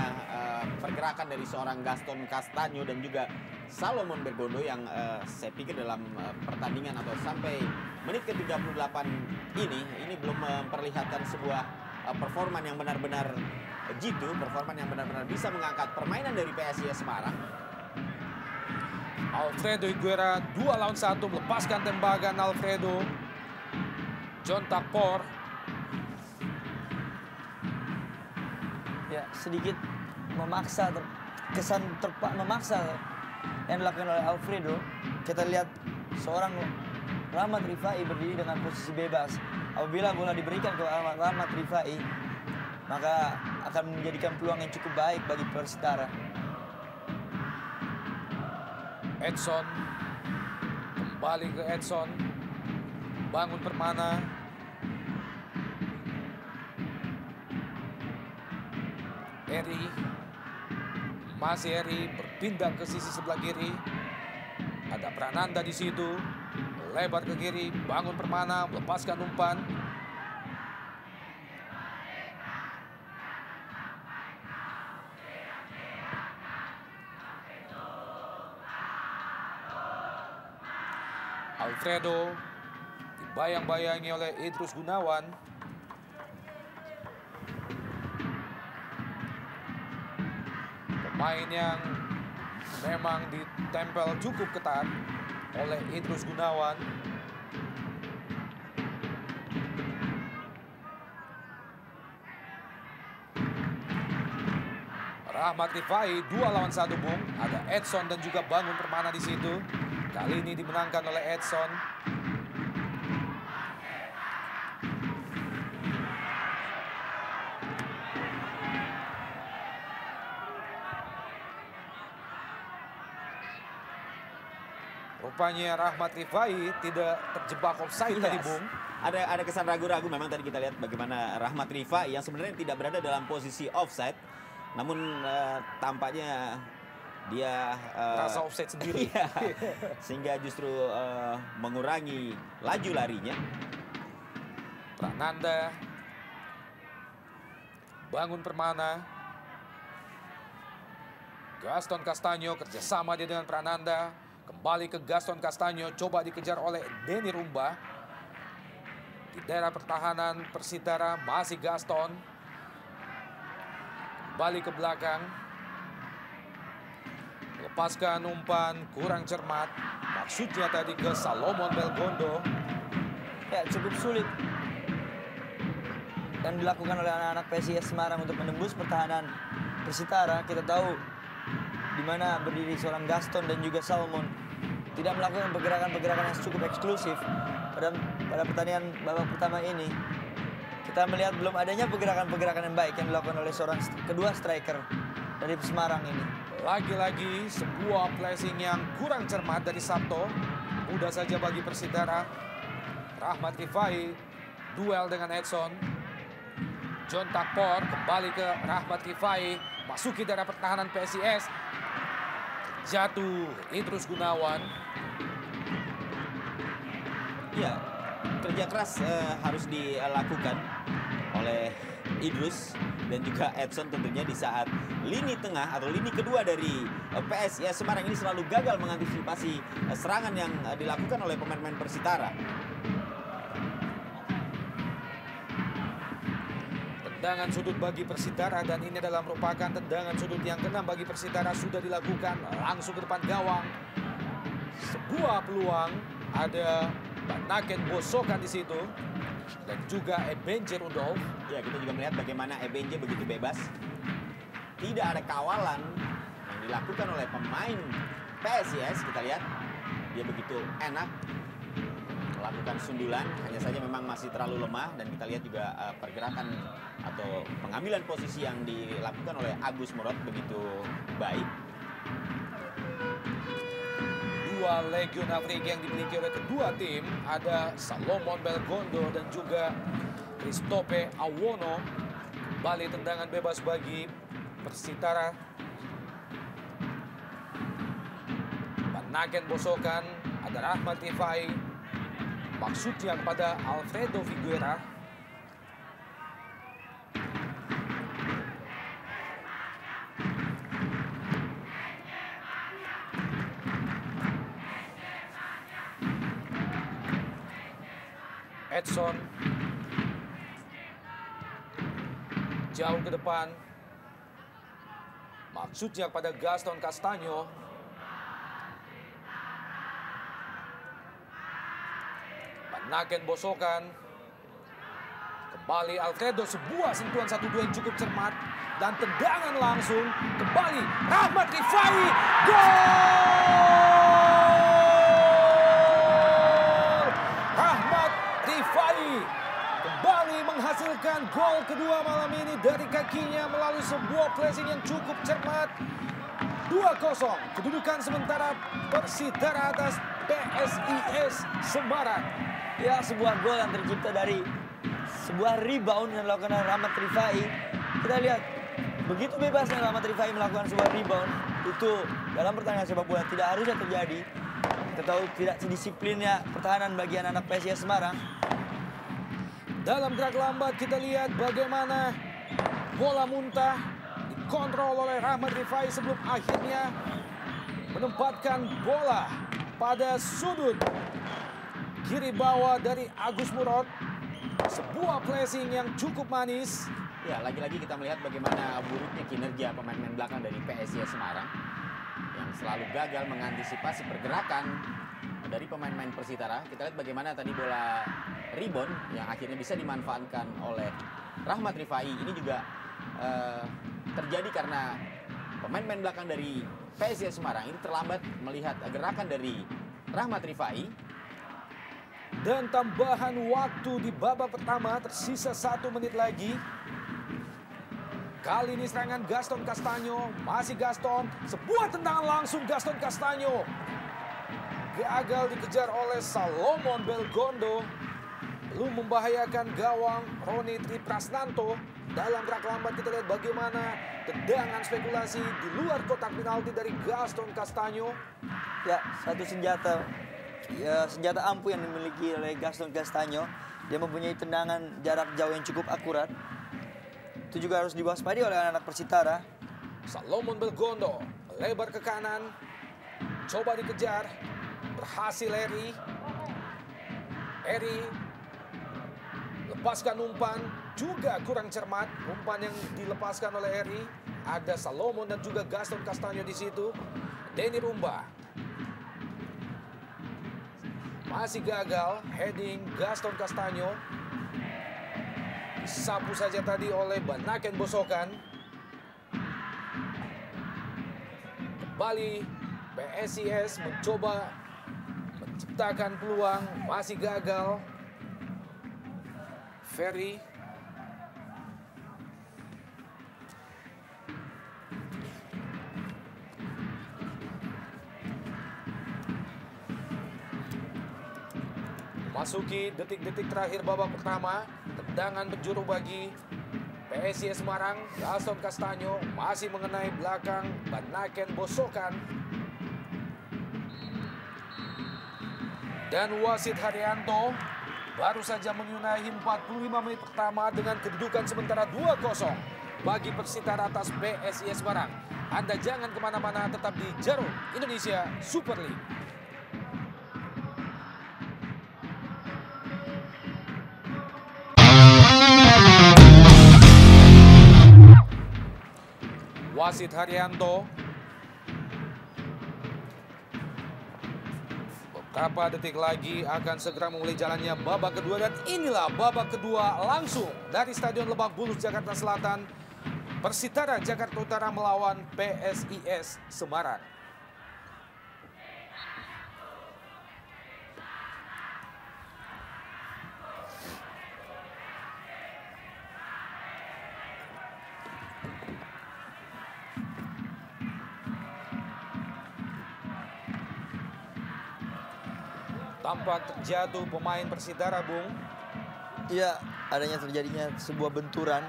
pergerakan dari seorang Gaston Castaño dan juga Salomon Belgondo yang saya pikir dalam pertandingan atau sampai menit ke-38 ini belum memperlihatkan sebuah performan yang benar-benar jitu, performan yang benar-benar bisa mengangkat permainan dari PSIS Semarang. Alfredo Higuera 2 lawan 1 melepaskan tembakan Alfredo. John Takpor. Ya, sedikit memaksa, kesan memaksa yang dilakukan oleh Alfredo. Kita lihat seorang Rahmat Rifai berdiri dengan posisi bebas. Apabila bola diberikan ke Rahmat Rifai, maka akan menjadikan peluang yang cukup baik bagi Persitara. Edson. Kembali ke Edson. Bangun Permana. Eri. Masih Eri berpindah ke sisi sebelah kiri. Ada Prananda di situ. Lebar ke kiri, Bangun Permana melepaskan umpan. Alfredo dibayang-bayangi oleh Idrus Gunawan. Pemain yang memang ditempel cukup ketat oleh Idrus Gunawan. Rahmat Rifai 2 lawan 1, Bung. Ada Edson dan juga Bangun Permana di situ. Kali ini dimenangkan oleh Edson. Rupanya Rahmat Rifai tidak terjebak offside tadi, Bung. Ada kesan ragu-ragu memang tadi kita lihat bagaimana Rahmat Rifai yang sebenarnya tidak berada dalam posisi offside. Namun tampaknya dia Rasa offside sendiri. iya, sehingga justru mengurangi laju larinya. Prananda, Bangun Permana, Gaston Castanyo kerjasama dia dengan Prananda. Kembali ke Gaston Castanyo, coba dikejar oleh Denny Rumba. Di daerah pertahanan Persitara masih Gaston. Kembali ke belakang. Lepaskan umpan, kurang cermat. Maksudnya tadi ke Salomon Belgondo. Ya, cukup sulit dan dilakukan oleh anak-anak PSIS Semarang untuk menembus pertahanan Persitara. Kita tahu di mana berdiri seorang Gaston dan juga Salomon tidak melakukan pergerakan-pergerakan yang cukup eksklusif pada pertandingan babak pertama ini. Kita melihat belum adanya pergerakan-pergerakan yang baik yang dilakukan oleh kedua striker dari Semarang ini. Lagi-lagi sebuah placing yang kurang cermat dari Sabto. Mudah saja bagi Persitara. Rahmat Rifai duel dengan Edson. John Takpor kembali ke Rahmat Rifai. Masuki daerah pertahanan PSIS. Jatuh Idrus Gunawan. Ya, kerja keras harus dilakukan oleh Idrus dan juga Edson tentunya di saat lini tengah atau lini kedua dari PSIS Semarang ini selalu gagal mengantisipasi serangan yang dilakukan oleh pemain-pemain Persitara. Tendangan sudut bagi Persitara dan ini adalah merupakan tendangan sudut yang keenam bagi Persitara, sudah dilakukan langsung ke depan gawang. Sebuah peluang, ada Banaken Bosokan di situ dan juga Ebenje Rudolf. Ya, kita juga melihat bagaimana Ebenje begitu bebas. Tidak ada kawalan yang dilakukan oleh pemain PSIS. Kita lihat dia begitu enak melakukan sundulan, hanya saja memang masih terlalu lemah. Dan kita lihat juga pergerakan atau pengambilan posisi yang dilakukan oleh Agus Murad begitu baik. Dua Legion Afrika yang dimiliki oleh kedua tim, ada Salomon Belgondo dan juga Christophe Awono. Kembali tendangan bebas bagi Persitara. Banaken Bosokan, ada Rahmat Rifai. Maksudnya kepada Alfredo Figuera. Edson jauh ke depan, maksudnya pada Gaston Castanyo. Banaken Bosokan, kembali Alfredo, sebuah sentuhan 1-2 yang cukup cermat dan tendangan langsung kembali Rahmat Rifai, gol! Kembali menghasilkan gol kedua malam ini dari kakinya melalui sebuah placing yang cukup cermat. 2-0 kedudukan sementara Persitara atas PSIS Semarang. Ya, sebuah gol yang tercipta dari sebuah rebound yang dilakukan oleh Rahmat Rifai. Kita lihat begitu bebasnya Rahmat Rifai melakukan sebuah rebound, itu dalam pertandingan sepak bola tidak harusnya terjadi. Kita tahu tidak sedisiplinnya pertahanan bagi anak-anak PSIS Semarang. Dalam gerak lambat kita lihat bagaimana bola muntah dikontrol oleh Rahmat Rifai sebelum akhirnya menempatkan bola pada sudut kiri bawah dari Agus Murad. Sebuah placing yang cukup manis. Ya, lagi-lagi kita melihat bagaimana buruknya kinerja pemain-pemain belakang dari PSIS Semarang yang selalu gagal mengantisipasi pergerakan dari pemain-pemain Persitara. Kita lihat bagaimana tadi bola rebound yang akhirnya bisa dimanfaatkan oleh Rahmat Rifai. Ini juga terjadi karena pemain-pemain belakang dari PSIS Semarang ini terlambat melihat gerakan dari Rahmat Rifai. Dan tambahan waktu di babak pertama, tersisa 1 menit lagi. Kali ini serangan Gaston Castaño, masih Gaston, sebuah tendangan langsung Gaston Castaño. Gagal dikejar oleh Salomon Belgondo. Belum membahayakan gawang Roni Triprasnanto. Dalam gerak lambat kita lihat bagaimana tendangan spekulasi di luar kotak penalti dari Gaston Castaño. Ya, satu senjata ampuh yang dimiliki oleh Gaston Castaño. Dia mempunyai tendangan jarak jauh yang cukup akurat. Itu juga harus diwaspadai oleh anak-anak Persitara. Salomon Belgondo lebar ke kanan, coba dikejar, berhasil Eri. Eri lepaskan umpan, juga kurang cermat umpan yang dilepaskan oleh Eri. Ada Salomon dan juga Gaston Castaño di situ. Denny Rumba masih gagal heading Gaston Castaño. Disapu saja tadi oleh Banaken Bosokan. Kembali PSIS mencoba menciptakan peluang, masih gagal. Ferry masuki detik-detik terakhir babak pertama. Tendangan penjuru bagi PSIS Semarang. Gaston Castaño masih mengenai belakang Banaken Bosokan. Dan wasit Haryanto baru saja menyunahi 45 menit pertama dengan kedudukan sementara 2-0 bagi Persitara atas PSIS Semarang. Anda jangan kemana-mana, tetap di Jarum Indonesia Super League. Wasit Haryanto. Beberapa detik lagi akan segera memulai jalannya babak kedua. Dan inilah babak kedua langsung dari Stadion Lebak Bulus, Jakarta Selatan. Persitara Jakarta Utara melawan PSIS Semarang. Tampak terjatuh pemain Persitara, Bung. Iya, adanya terjadinya sebuah benturan.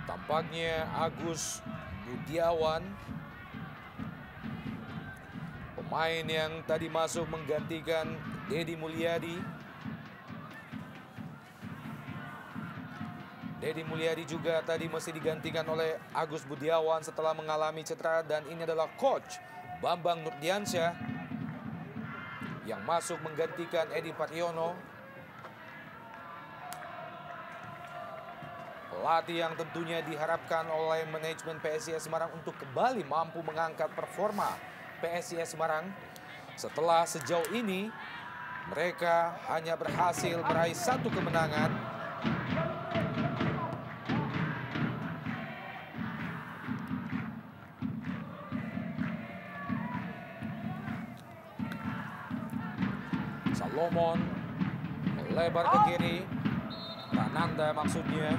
Tampaknya Agus Budiawan, pemain yang tadi masuk menggantikan Deddy Mulyadi. Deddy Mulyadi juga tadi mesti digantikan oleh Agus Budiawan setelah mengalami cedera. Dan ini adalah coach Bambang Nurdiansyah yang masuk menggantikan Edi Pariono. Pelatih yang tentunya diharapkan oleh manajemen PSIS Semarang untuk kembali mampu mengangkat performa PSIS Semarang. Setelah sejauh ini mereka hanya berhasil meraih 1 kemenangan. Salomon melebar ke kiri. Rananda maksudnya.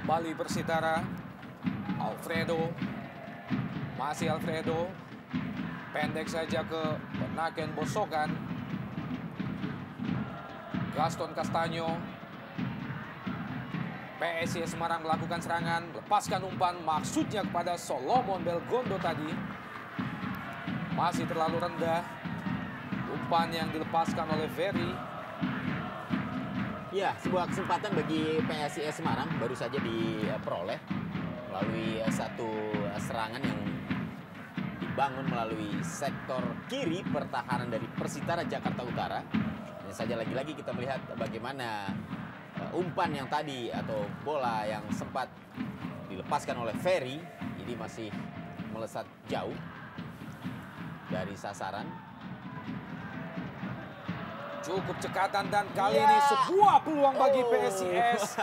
Kembali Persitara. Alfredo. Masih Alfredo. Pendek saja ke Benaken Bosokan. Gaston Castaño. PSIS Semarang melakukan serangan, lepaskan umpan, maksudnya kepada Solomon Belgondo tadi. Masih terlalu rendah. Umpan yang dilepaskan oleh Ferry. Ya, sebuah kesempatan bagi PSIS Semarang baru saja diperoleh melalui satu serangan yang dibangun melalui sektor kiri pertahanan dari Persitara Jakarta Utara. Dan saja lagi-lagi kita melihat bagaimana umpan yang tadi atau bola yang sempat dilepaskan oleh Ferry ini masih melesat jauh dari sasaran. Cukup cekatan dan kali ini sebuah peluang bagi PSIS.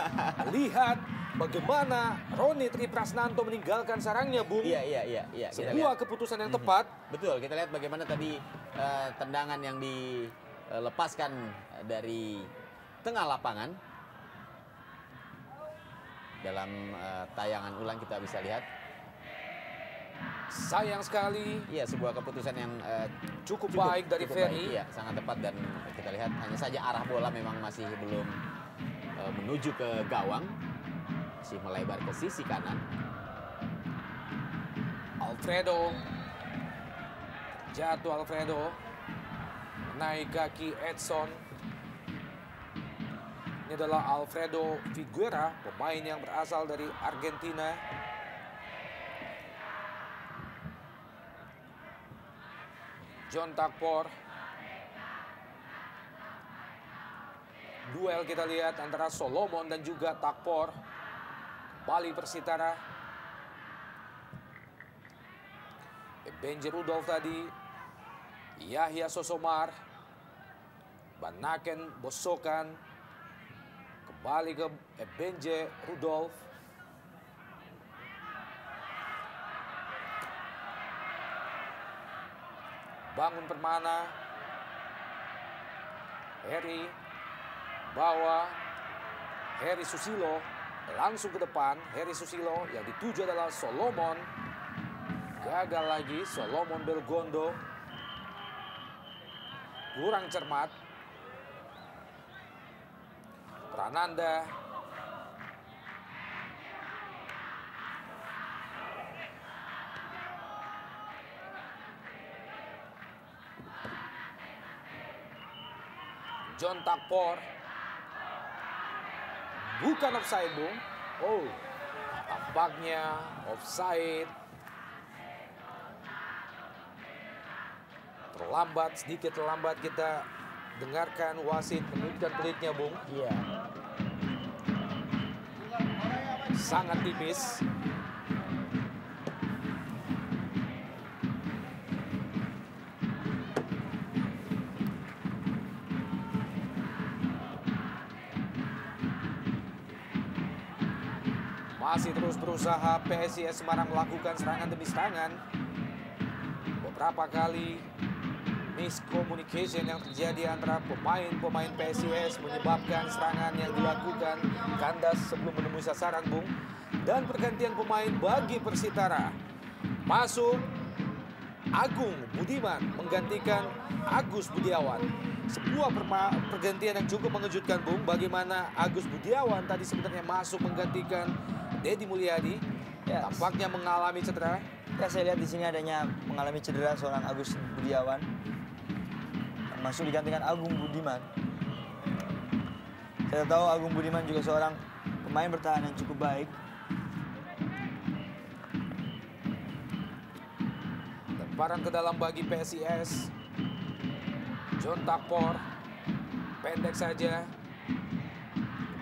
Lihat bagaimana Roni Tri Prasnanto meninggalkan sarangnya, Bung. Iya. Sebuah keputusan yang tepat. Betul, kita lihat bagaimana tadi tendangan yang dilepaskan dari tengah lapangan. Dalam tayangan ulang kita bisa lihat. Sayang sekali. Iya, sebuah keputusan yang cukup baik dari Ferry. Iya, sangat tepat dan kita lihat hanya saja arah bola memang masih belum menuju ke gawang. Masih melebar ke sisi kanan. Alfredo. Jatuh Alfredo. Naik kaki Edson. Ini adalah Alfredo Figuera, pemain yang berasal dari Argentina. John Takpor. Duel kita lihat antara Solomon dan juga Takpor. Kembali Persitara. Benji Rudolf tadi. Yahya Sosomar. Benaken Bosokan. Kembali ke Benji Rudolf. Bangun Permana. Heri. Bawa. Heri Susilo. Langsung ke depan. Heri Susilo yang dituju adalah Solomon. Gagal lagi Solomon Belgondo. Kurang cermat. Prananda. John Takpor. Bukan offside, Bung. Oh, tampaknya offside. Sedikit terlambat kita dengarkan wasit menunjukkan pelitnya, Bung. Iya. Sangat tipis. Masih terus berusaha PSIS Semarang melakukan serangan demi serangan. Beberapa kali miscommunication yang terjadi antara pemain-pemain PSIS menyebabkan serangan yang dilakukan kandas sebelum menemui sasaran, Bung. Dan pergantian pemain bagi Persitara. Masuk Agung Budiman menggantikan Agus Budiawan. Sebuah pergantian yang cukup mengejutkan, Bung. Bagaimana Agus Budiawan tadi sebenarnya masuk menggantikan Dedi Mulyadi. Ya, Tampaknya mengalami cedera. Ya, saya lihat di sini adanya mengalami cedera seorang Agus Budiawan. Masuk digantikan Agung Budiman. Saya tahu Agung Budiman juga seorang pemain bertahan yang cukup baik. Lemparan ke dalam bagi PSIS. John Takpor. Pendek saja.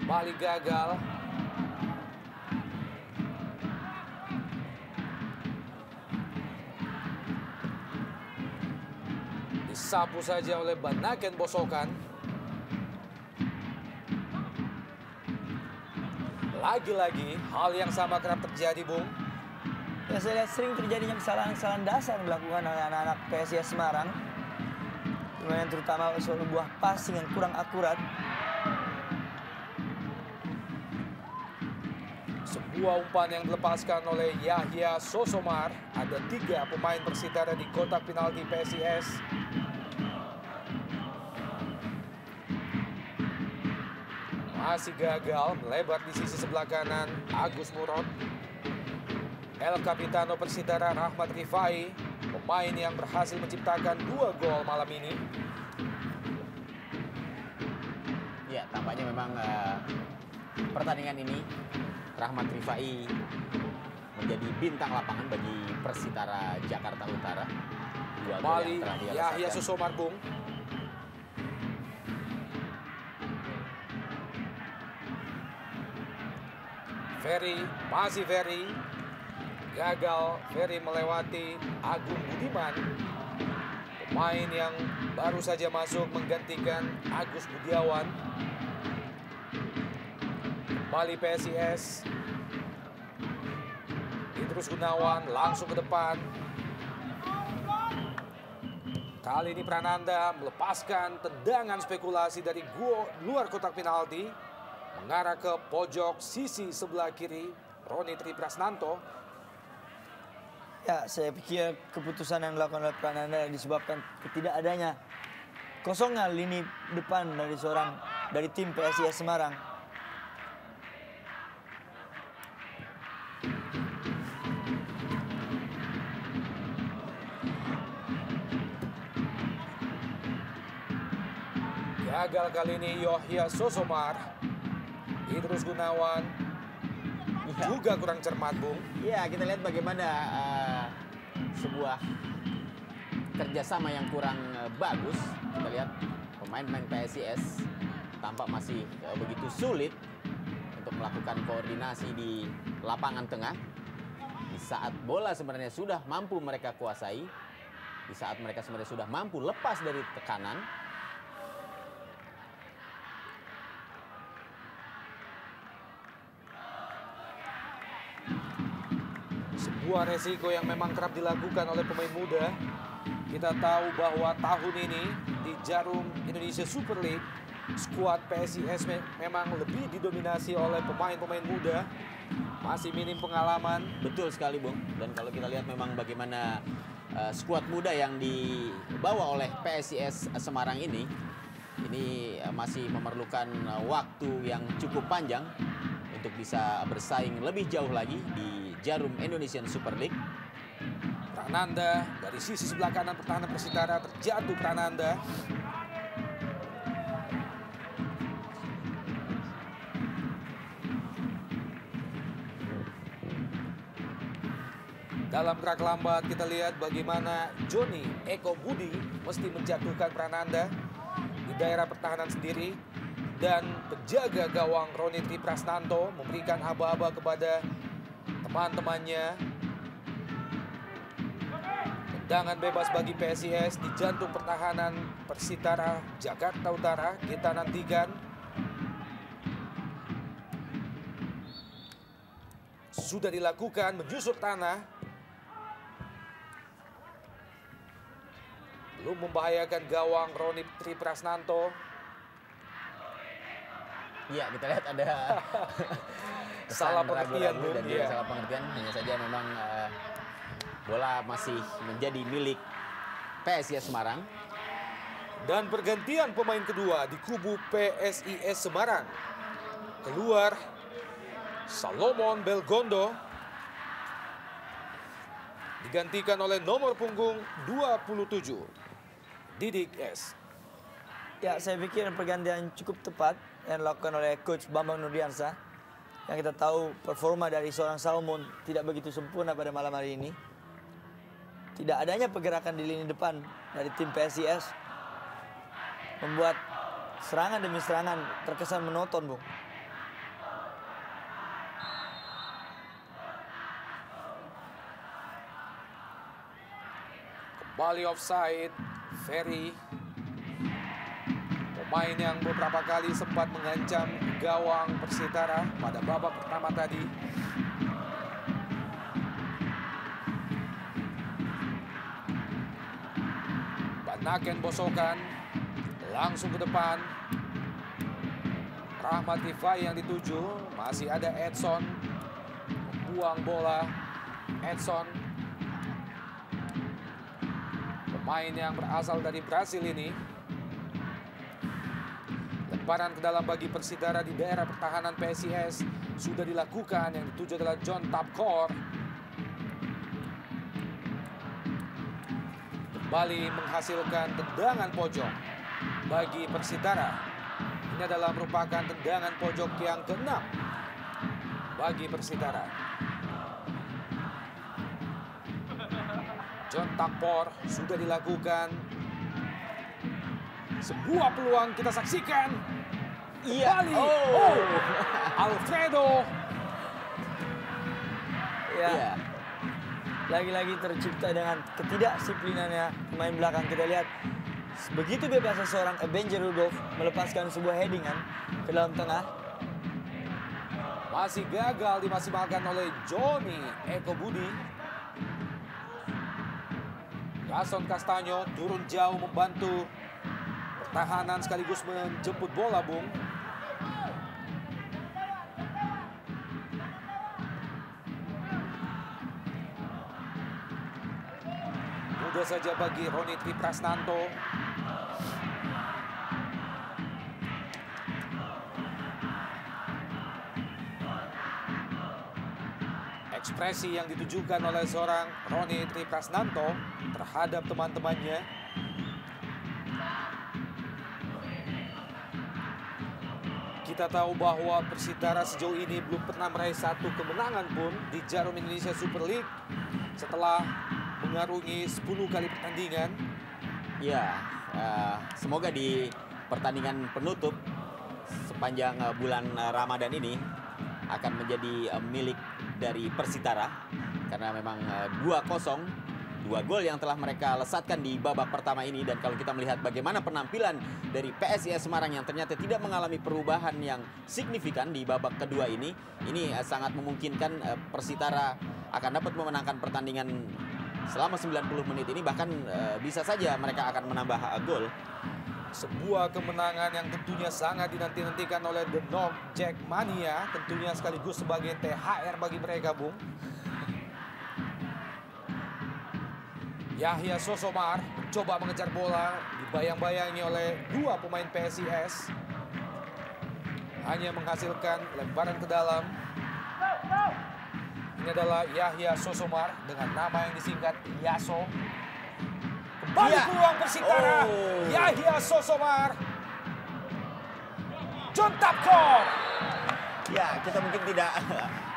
Kembali gagal. Disapu saja oleh Benaken Bosokan. Lagi-lagi hal yang sama kerap terjadi, Bung. Ya, saya lihat sering terjadinya kesalahan-kesalahan dasar yang dilakukan oleh anak-anak PSIS Semarang. Yang terutama sebuah passing yang kurang akurat. Sebuah umpan yang dilepaskan oleh Yahya Sosomar. Ada 3 pemain Persitara di kotak penalti PSIS. Masih gagal, melebar di sisi sebelah kanan Agus Murad. El Capitano Persitara Rahmat Rifai, pemain yang berhasil menciptakan 2 gol malam ini. Ya, tampaknya memang pertandingan ini Rahmat Rifai menjadi bintang lapangan bagi Persitara Jakarta Utara. 2 gol Kembali yang telah dia Yahya lesatkan. Sosomar, Bung. Ferry, masih Ferry. Gagal, Ferry melewati Agung Budiman. Pemain yang baru saja masuk menggantikan Agus Budiawan. Kembali PSIS. Idrus Gunawan langsung ke depan. Kali ini Prananda melepaskan tendangan spekulasi dari luar kotak penalti. Mengarah ke pojok sisi sebelah kiri Roni Triprasnanto. Ya, saya pikir keputusan yang dilakukan oleh Prananda disebabkan ketidakadanya kosongnya lini depan dari tim PSIS Semarang. Gagal kali ini Yahya Sosomar. Idrus Gunawan juga kurang cermat, Bung. Ya, kita lihat bagaimana sebuah kerjasama yang kurang bagus. Kita lihat pemain-pemain PSIS tampak masih begitu sulit untuk melakukan koordinasi di lapangan tengah. Di saat bola sebenarnya sudah mampu mereka kuasai, di saat mereka sebenarnya sudah mampu lepas dari tekanan, Sebuah resiko yang memang kerap dilakukan oleh pemain muda. Kita tahu bahwa tahun ini di Jarum Indonesia Super League, skuad PSIS memang lebih didominasi oleh pemain-pemain muda. Masih minim pengalaman. betul sekali, Bung. Dan kalau kita lihat memang bagaimana skuad muda yang dibawa oleh PSIS Semarang ini masih memerlukan waktu yang cukup panjang untuk bisa bersaing lebih jauh lagi di Jarum Indonesian Super League. Prananda dari sisi sebelah kanan pertahanan Persitara, terjatuh Prananda. Dalam gerak lambat kita lihat bagaimana Joni Eko Budi mesti menjatuhkan Prananda di daerah pertahanan sendiri, dan penjaga gawang Roni Triprasnanto memberikan aba-aba kepada teman-temannya. Tendangan bebas bagi PSIS di jantung pertahanan Persitara Jakarta Utara. Kita nantikan. Sudah dilakukan, menjusur tanah. Belum membahayakan gawang Roni Triprasnanto. Iya, kita lihat ada Salah kesan pengertian, ragu-ragu Bung. dan juga Iya. salah pengertian. Hanya saja memang bola masih menjadi milik PSIS Semarang. Dan pergantian pemain kedua di kubu PSIS Semarang. Keluar Salomon Belgondo. Digantikan oleh nomor punggung 27, Didik S. Ya, saya pikir pergantian cukup tepat yang dilakukan oleh Coach Bambang Nurdiansyah. Yang kita tahu performa dari seorang Salomon tidak begitu sempurna pada malam hari ini. Tidak adanya pergerakan di lini depan dari tim PSIS membuat serangan demi serangan terkesan monoton, Bung. Kembali offside, Ferry. Pemain yang beberapa kali sempat mengancam gawang Persitara pada babak pertama tadi. Banaken bosokan, langsung ke depan. Rahmat Rifai yang dituju, masih ada Edson. buang bola. Edson, pemain yang berasal dari Brasil ini. Lemparan ke dalam bagi Persitara di daerah pertahanan PSIS sudah dilakukan. Yang dituju adalah John Tapkor. Kembali menghasilkan tendangan pojok bagi Persitara. Ini adalah merupakan tendangan pojok yang ke-6 bagi Persitara. John Tapkor sudah dilakukan. Sebuah peluang kita saksikan. Kembali. Alfredo. Ya. Lagi-lagi tercipta dengan ketidakdisiplinannya pemain belakang. Kita lihat begitu bebasnya seorang Avenger Rudolf melepaskan sebuah headingan ke dalam tengah. Masih gagal dimaksimalkan oleh Johnny Eko Budi. Gaston Castaño turun jauh membantu pertahanan sekaligus menjemput bola, Bung. Mudah saja bagi Roni Tri Prasnanto. Ekspresi yang ditujukan oleh seorang Roni Tri Prasnanto terhadap teman-temannya. Kita tahu bahwa Persitara sejauh ini belum pernah meraih satu kemenangan pun di Jarum Indonesia Super League setelah mengarungi 10 kali pertandingan. Ya, semoga di pertandingan penutup sepanjang bulan Ramadan ini akan menjadi milik dari Persitara. Karena memang 2-0. 2 gol yang telah mereka lesatkan di babak pertama ini. Dan kalau kita melihat bagaimana penampilan dari PSIS Semarang yang ternyata tidak mengalami perubahan yang signifikan di babak kedua ini sangat memungkinkan Persitara akan dapat memenangkan pertandingan selama 90 menit ini. Bahkan bisa saja mereka akan menambah gol. Sebuah kemenangan yang tentunya sangat dinanti-nantikan oleh The Knock Jack Mania. Tentunya sekaligus sebagai THR bagi mereka, Bung. Yahya Sosomar mencoba mengejar bola, dibayang-bayangi oleh 2 pemain PSIS. Hanya menghasilkan lemparan ke dalam. Ini adalah Yahya Sosomar dengan nama yang disingkat Yaso. Kembali peluang Persitara. Yahya Sosomar. John Tapkor. Ya, kita mungkin tidak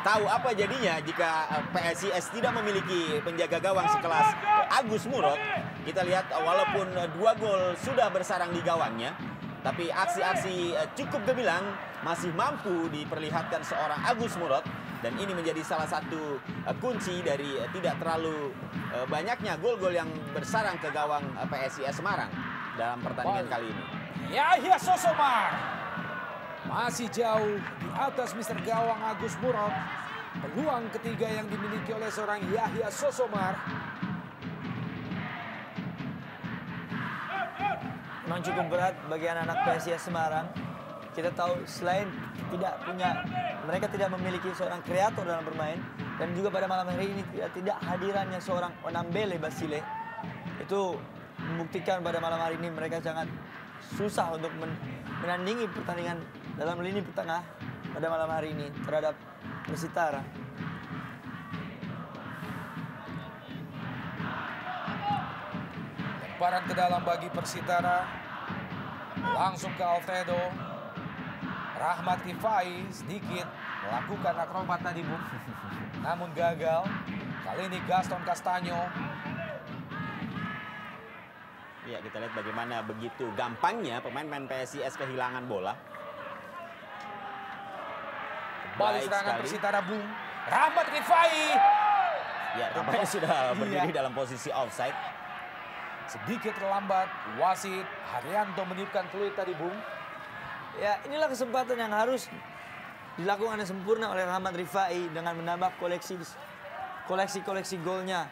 tahu apa jadinya jika PSIS tidak memiliki penjaga gawang sekelas Agus Murad. Kita lihat walaupun 2 gol sudah bersarang di gawangnya, tapi aksi-aksi cukup gemilang masih mampu diperlihatkan seorang Agus Murad. Dan ini menjadi salah satu kunci dari tidak terlalu banyaknya gol-gol yang bersarang ke gawang PSIS Semarang dalam pertandingan kali ini. Yahya Sosomar masih jauh di atas Mister Gawang Agus Murad. Peluang ketiga yang dimiliki oleh seorang Yahya Sosomar. Memang cukup berat bagi anak-anak PSIS Semarang. Kita tahu selain mereka tidak memiliki seorang kreator dalam bermain, dan juga pada malam hari ini tidak hadirannya seorang Onambele Basile itu membuktikan pada malam hari ini mereka sangat susah untuk menandingi pertandingan dalam lini tengah pada malam hari ini terhadap Persitara. Lemparan ke dalam bagi Persitara. Langsung ke Alfredo. Rahmat Rifai sedikit melakukan akrobat tadi, Bung. Namun gagal. Kali ini Gaston Castaño. Ya, kita lihat bagaimana begitu gampangnya pemain-pemain PSIS kehilangan bola. Balik serangan Persitara, Bung. Rahmat Rifai. Ya, tampaknya sudah berdiri dalam posisi offside. Sedikit terlambat, wasit Haryanto meniupkan peluit tadi, Bung. Ya, inilah kesempatan yang harus dilakukan sempurna oleh Rahmat Rifai dengan menambah koleksi golnya.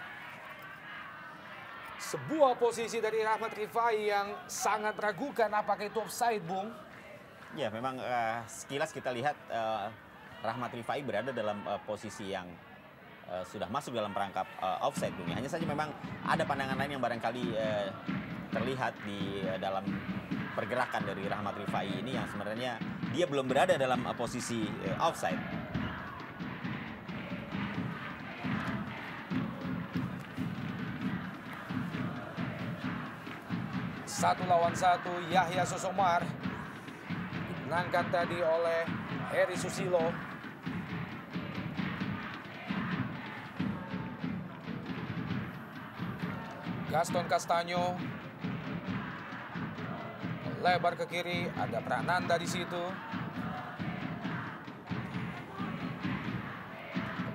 Sebuah posisi dari Rahmat Rifai yang sangat meragukan apakah itu offside, Bung. Ya, memang sekilas kita lihat Rahmat Rifai berada dalam posisi yang sudah masuk dalam perangkap offside, Bung. Hanya saja memang ada pandangan lain yang barangkali terlihat di dalam pergerakan dari Rahmat Rifai ini yang sebenarnya dia belum berada dalam posisi offside. Satu lawan satu, Yahya Sosomar dimenangkan tadi oleh Heri Susilo. Gaston Castaño lebar ke kiri, ada Prananda di situ.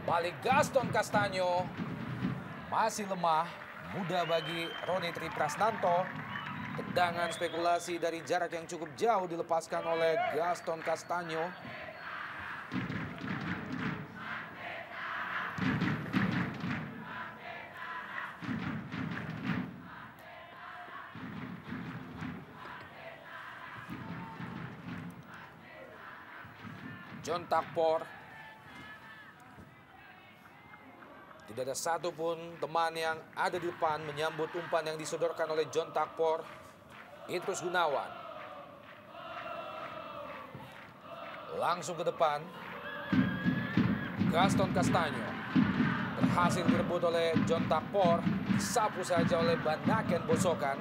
Kembali Gaston Castaño, masih lemah, mudah bagi Roni Tri Prasnanto. Tendangan spekulasi dari jarak yang cukup jauh dilepaskan oleh Gaston Castaño. John Takpor. Tidak ada satupun teman yang ada di depan menyambut umpan yang disodorkan oleh John Takpor. Idrus Gunawan. Langsung ke depan. Gaston Castaño. Berhasil direbut oleh John Takpor. Disapu saja oleh Banaken Bosokan.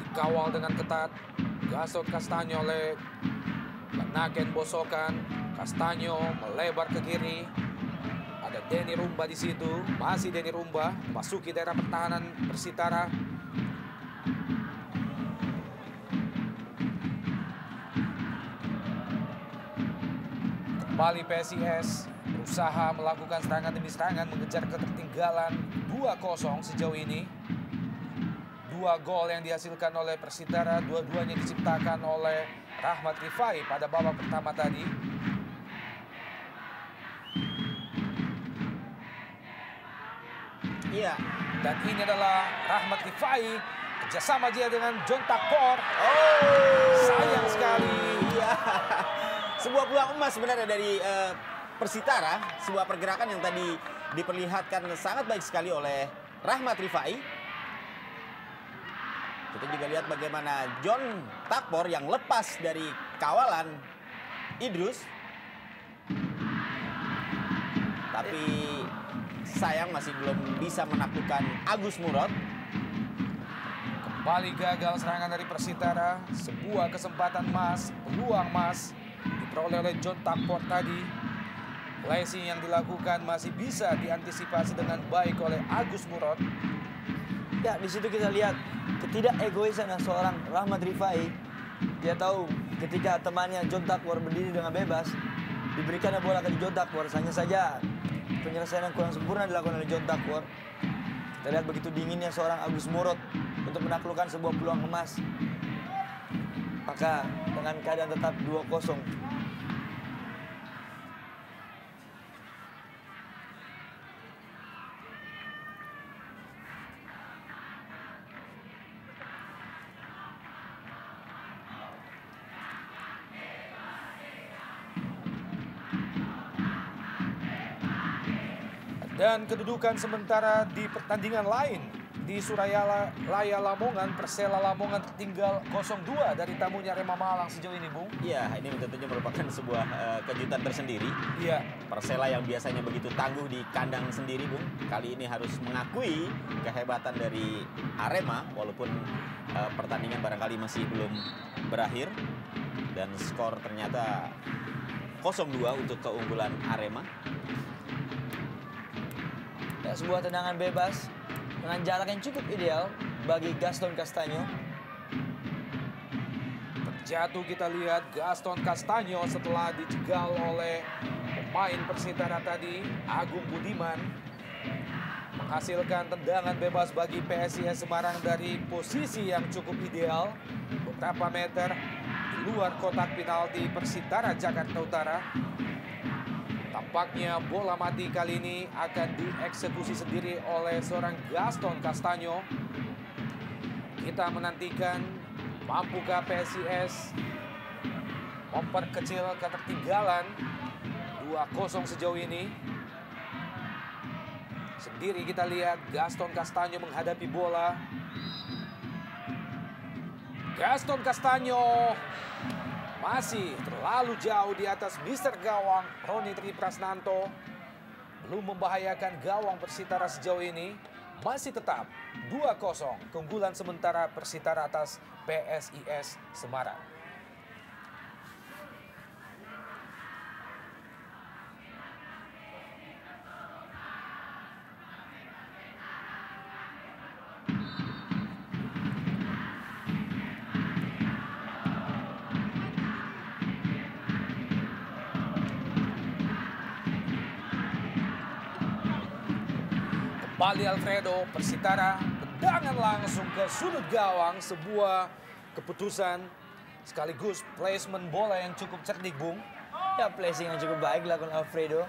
Dikawal dengan ketat Gaston Castaño oleh Banaken Bosokan. Castaño melebar ke kiri. Ada Denny Rumba di situ. Masih Denny Rumba masuki daerah pertahanan Persitara. Kembali PSIS berusaha melakukan serangan demi serangan, mengejar ketertinggalan 2-0 sejauh ini. 2 gol yang dihasilkan oleh Persitara, dua-duanya diciptakan oleh Rahmat Rifai pada babak pertama tadi. Iya. Dan ini adalah Rahmat Rifai kerjasama dia dengan John Takpor. Sayang sekali. Iya. Sebuah peluang emas sebenarnya dari Persitara. Sebuah pergerakan yang tadi diperlihatkan sangat baik sekali oleh Rahmat Rifai. Kita juga lihat bagaimana John Takpor yang lepas dari kawalan Idrus. Tapi sayang masih belum bisa menaklukkan Agus Murad. Kembali gagal serangan dari Persitara. Sebuah kesempatan emas, peluang emas diperoleh oleh John Takpor tadi. Flashing yang dilakukan masih bisa diantisipasi dengan baik oleh Agus Murad. Ya, di situ kita lihat ketidakegoisan seorang Rahmat Rifai. Dia tahu ketika temannya John Takpor berdiri dengan bebas, diberikannya bola ke John Takpor, hanya saja penyelesaian yang kurang sempurna dilakukan oleh John Takpor. Kita lihat begitu dinginnya seorang Agus Murad untuk menaklukkan sebuah peluang emas. Maka dengan keadaan tetap 2-0. Dan kedudukan sementara di pertandingan lain di Suralaya Lamongan, Persela Lamongan tertinggal 0-2 dari tamunya Arema Malang sejauh ini, Bung. Iya, ini tentunya merupakan sebuah kejutan tersendiri. Iya. Persela yang biasanya begitu tangguh di kandang sendiri, Bung, kali ini harus mengakui kehebatan dari Arema walaupun pertandingan barangkali masih belum berakhir dan skor ternyata 0-2 untuk keunggulan Arema. Ya, sebuah tendangan bebas dengan jarak yang cukup ideal bagi Gaston Castaño. Terjatuh kita lihat Gaston Castaño setelah dijegal oleh pemain Persitara tadi, Agung Budiman. Menghasilkan tendangan bebas bagi PSIS Semarang dari posisi yang cukup ideal. Beberapa meter di luar kotak penalti Persitara Jakarta Utara. Tampaknya bola mati kali ini akan dieksekusi sendiri oleh seorang Gaston Castaño. Kita menantikan Mampukah PSIS memperkecil ketertinggalan 2-0 sejauh ini? Sendiri kita lihat Gaston Castaño menghadapi bola. Gaston Castaño masih terlalu jauh di atas Mister Gawang Roni Tri Prasnanto. Belum membahayakan gawang Persitara sejauh ini. Masih tetap 2-0 keunggulan sementara Persitara atas PSIS Semarang. Kembali Alfredo, Persitara tendangan langsung ke sudut gawang, sebuah keputusan sekaligus placement bola yang cukup cerdik, Bung. Ya, placing yang cukup baik dilakukan Alfredo.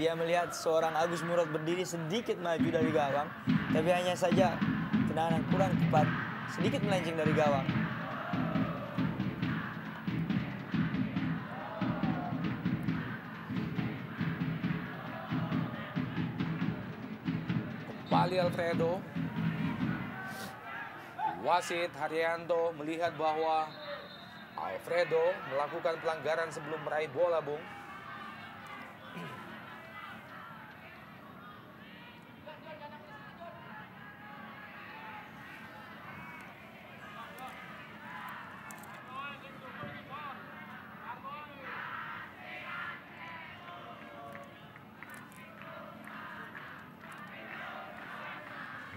Dia melihat seorang Agus Murad berdiri sedikit maju dari gawang, tapi hanya saja tendangan yang kurang tepat, sedikit melenceng dari gawang. Kembali Alfredo. Wasit Haryanto melihat bahwa Alfredo melakukan pelanggaran sebelum meraih bola, Bung.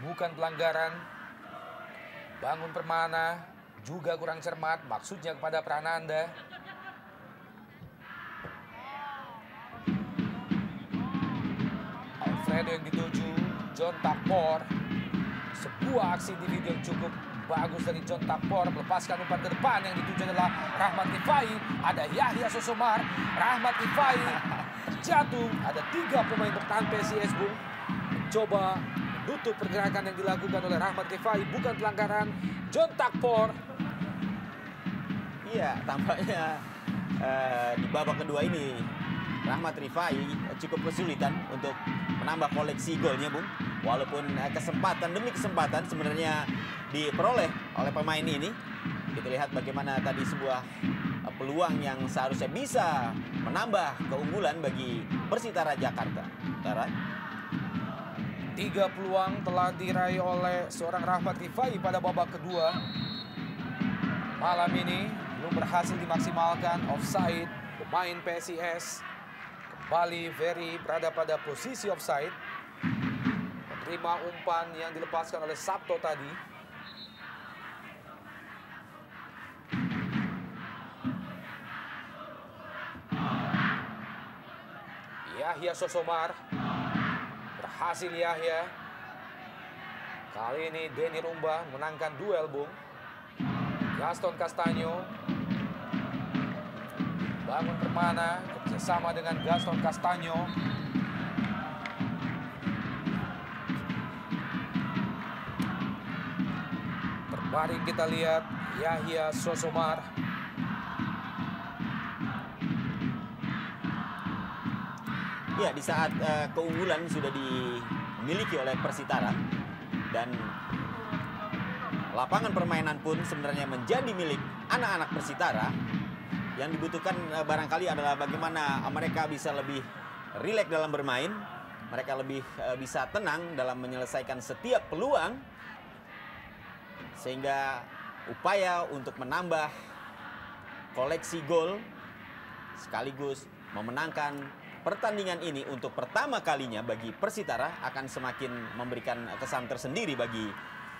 Bukan pelanggaran. Bangun Permana juga kurang cermat, maksudnya kepada Prananda. Alfredo yang dituju, John Tapor. Sebuah aksi individu yang cukup bagus dari John Tapor, melepaskan umpan ke depan. Yang dituju adalah Rahmat Rifai. Ada Yahya Sosomar, Rahmat Rifai terjatuh. Ada 3 pemain bertahan PSIS, Bung, mencoba menutup pergerakan yang dilakukan oleh Rahmat Rifai. Bukan pelanggaran. John Tapor. Iya, tampaknya di babak kedua ini Rahmat Rifai cukup kesulitan untuk menambah koleksi golnya, Bung. Walaupun kesempatan demi kesempatan sebenarnya diperoleh oleh pemain ini. Kita lihat bagaimana tadi sebuah peluang yang seharusnya bisa menambah keunggulan bagi Persitara Jakarta Utara. 3 peluang telah diraih oleh seorang Rahmat Rifai pada babak kedua. Malam ini belum berhasil dimaksimalkan. Offside pemain PSIS. Kembali Ferry berada pada posisi offside. Menerima umpan yang dilepaskan oleh Sabto tadi. Yahya Sosomar. Berhasil Yahya. Kali ini Denny Rumba menangkan duel, Bung. Gaston Castaño. Bangun Permana kerjasama dengan Gaston Castaño. Terbaring kita lihat Yahya Sosomar. Ya, di saat keunggulan sudah dimiliki oleh Persitara dan lapangan permainan pun sebenarnya menjadi milik anak-anak Persitara, yang dibutuhkan barangkali adalah bagaimana mereka bisa lebih rileks dalam bermain, mereka lebih bisa tenang dalam menyelesaikan setiap peluang, sehingga upaya untuk menambah koleksi gol sekaligus memenangkan pertandingan ini untuk pertama kalinya bagi Persitara akan semakin memberikan kesan tersendiri bagi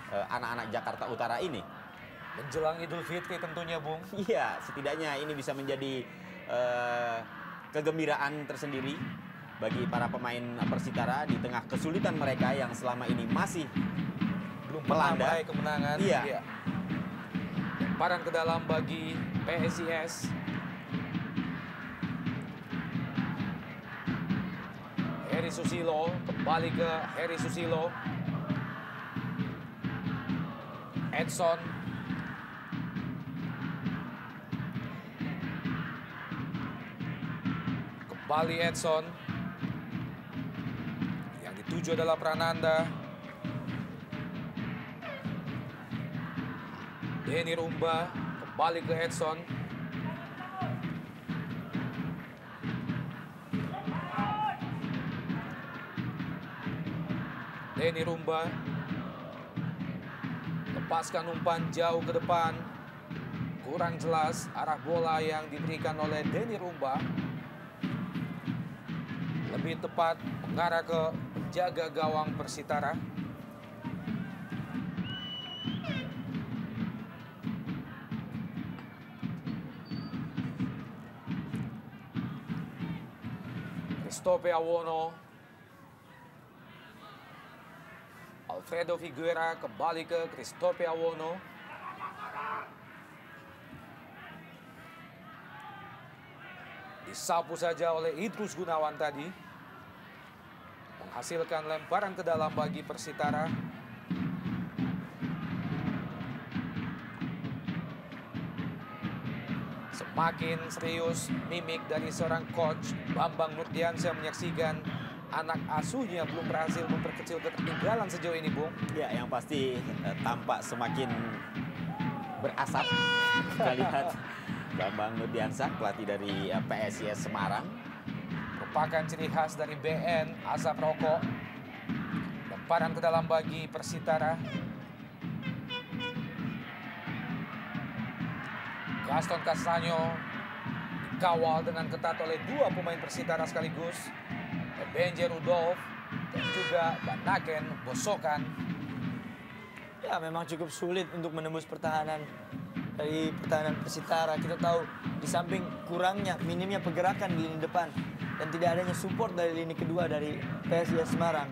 anak-anak Jakarta Utara ini. Menjelang Idul Fitri tentunya, Bung. Iya, setidaknya ini bisa menjadi kegembiraan tersendiri bagi para pemain Persitara di tengah kesulitan mereka yang selama ini masih Belum pernah melanda. meraih kemenangan. Iya. Lemparan ke dalam bagi PSIS. Heri Susilo, kembali ke Heri Susilo. Edson Kembali Edson. Yang dituju adalah Prananda. Denny Rumba kembali ke Edson. Denny Rumba lepaskan umpan jauh ke depan. Kurang jelas arah bola yang diberikan oleh Denny Rumba. Lebih tepat mengarah ke penjaga gawang Persitara. Christophe Awono. Alfredo Figuera kembali ke Christophe Awono. Disapu saja oleh Idrus Gunawan tadi. Menghasilkan lemparan ke dalam bagi Persitara. Semakin serius mimik dari seorang coach Bambang Nurdiansyah menyaksikan anak asuhnya belum berhasil memperkecil ketertinggalan sejauh ini, Bung. Ya, yang pasti tampak semakin berasap. Kita lihat Bambang Nurdiansyah, pelatih dari PSIS Semarang. Merupakan ciri khas dari BN, asap rokok. Lemparan ke dalam bagi Persitara. Gaston Castaño dikawal dengan ketat oleh dua pemain Persitara sekaligus. Benjer Rudolf dan juga Banaken Bosokan. Ya, memang cukup sulit untuk menembus pertahanan dari pertahanan Persitara. Kita tahu di samping kurangnya, minimnya pergerakan di lini depan dan tidak adanya support dari lini kedua dari PSIS Semarang.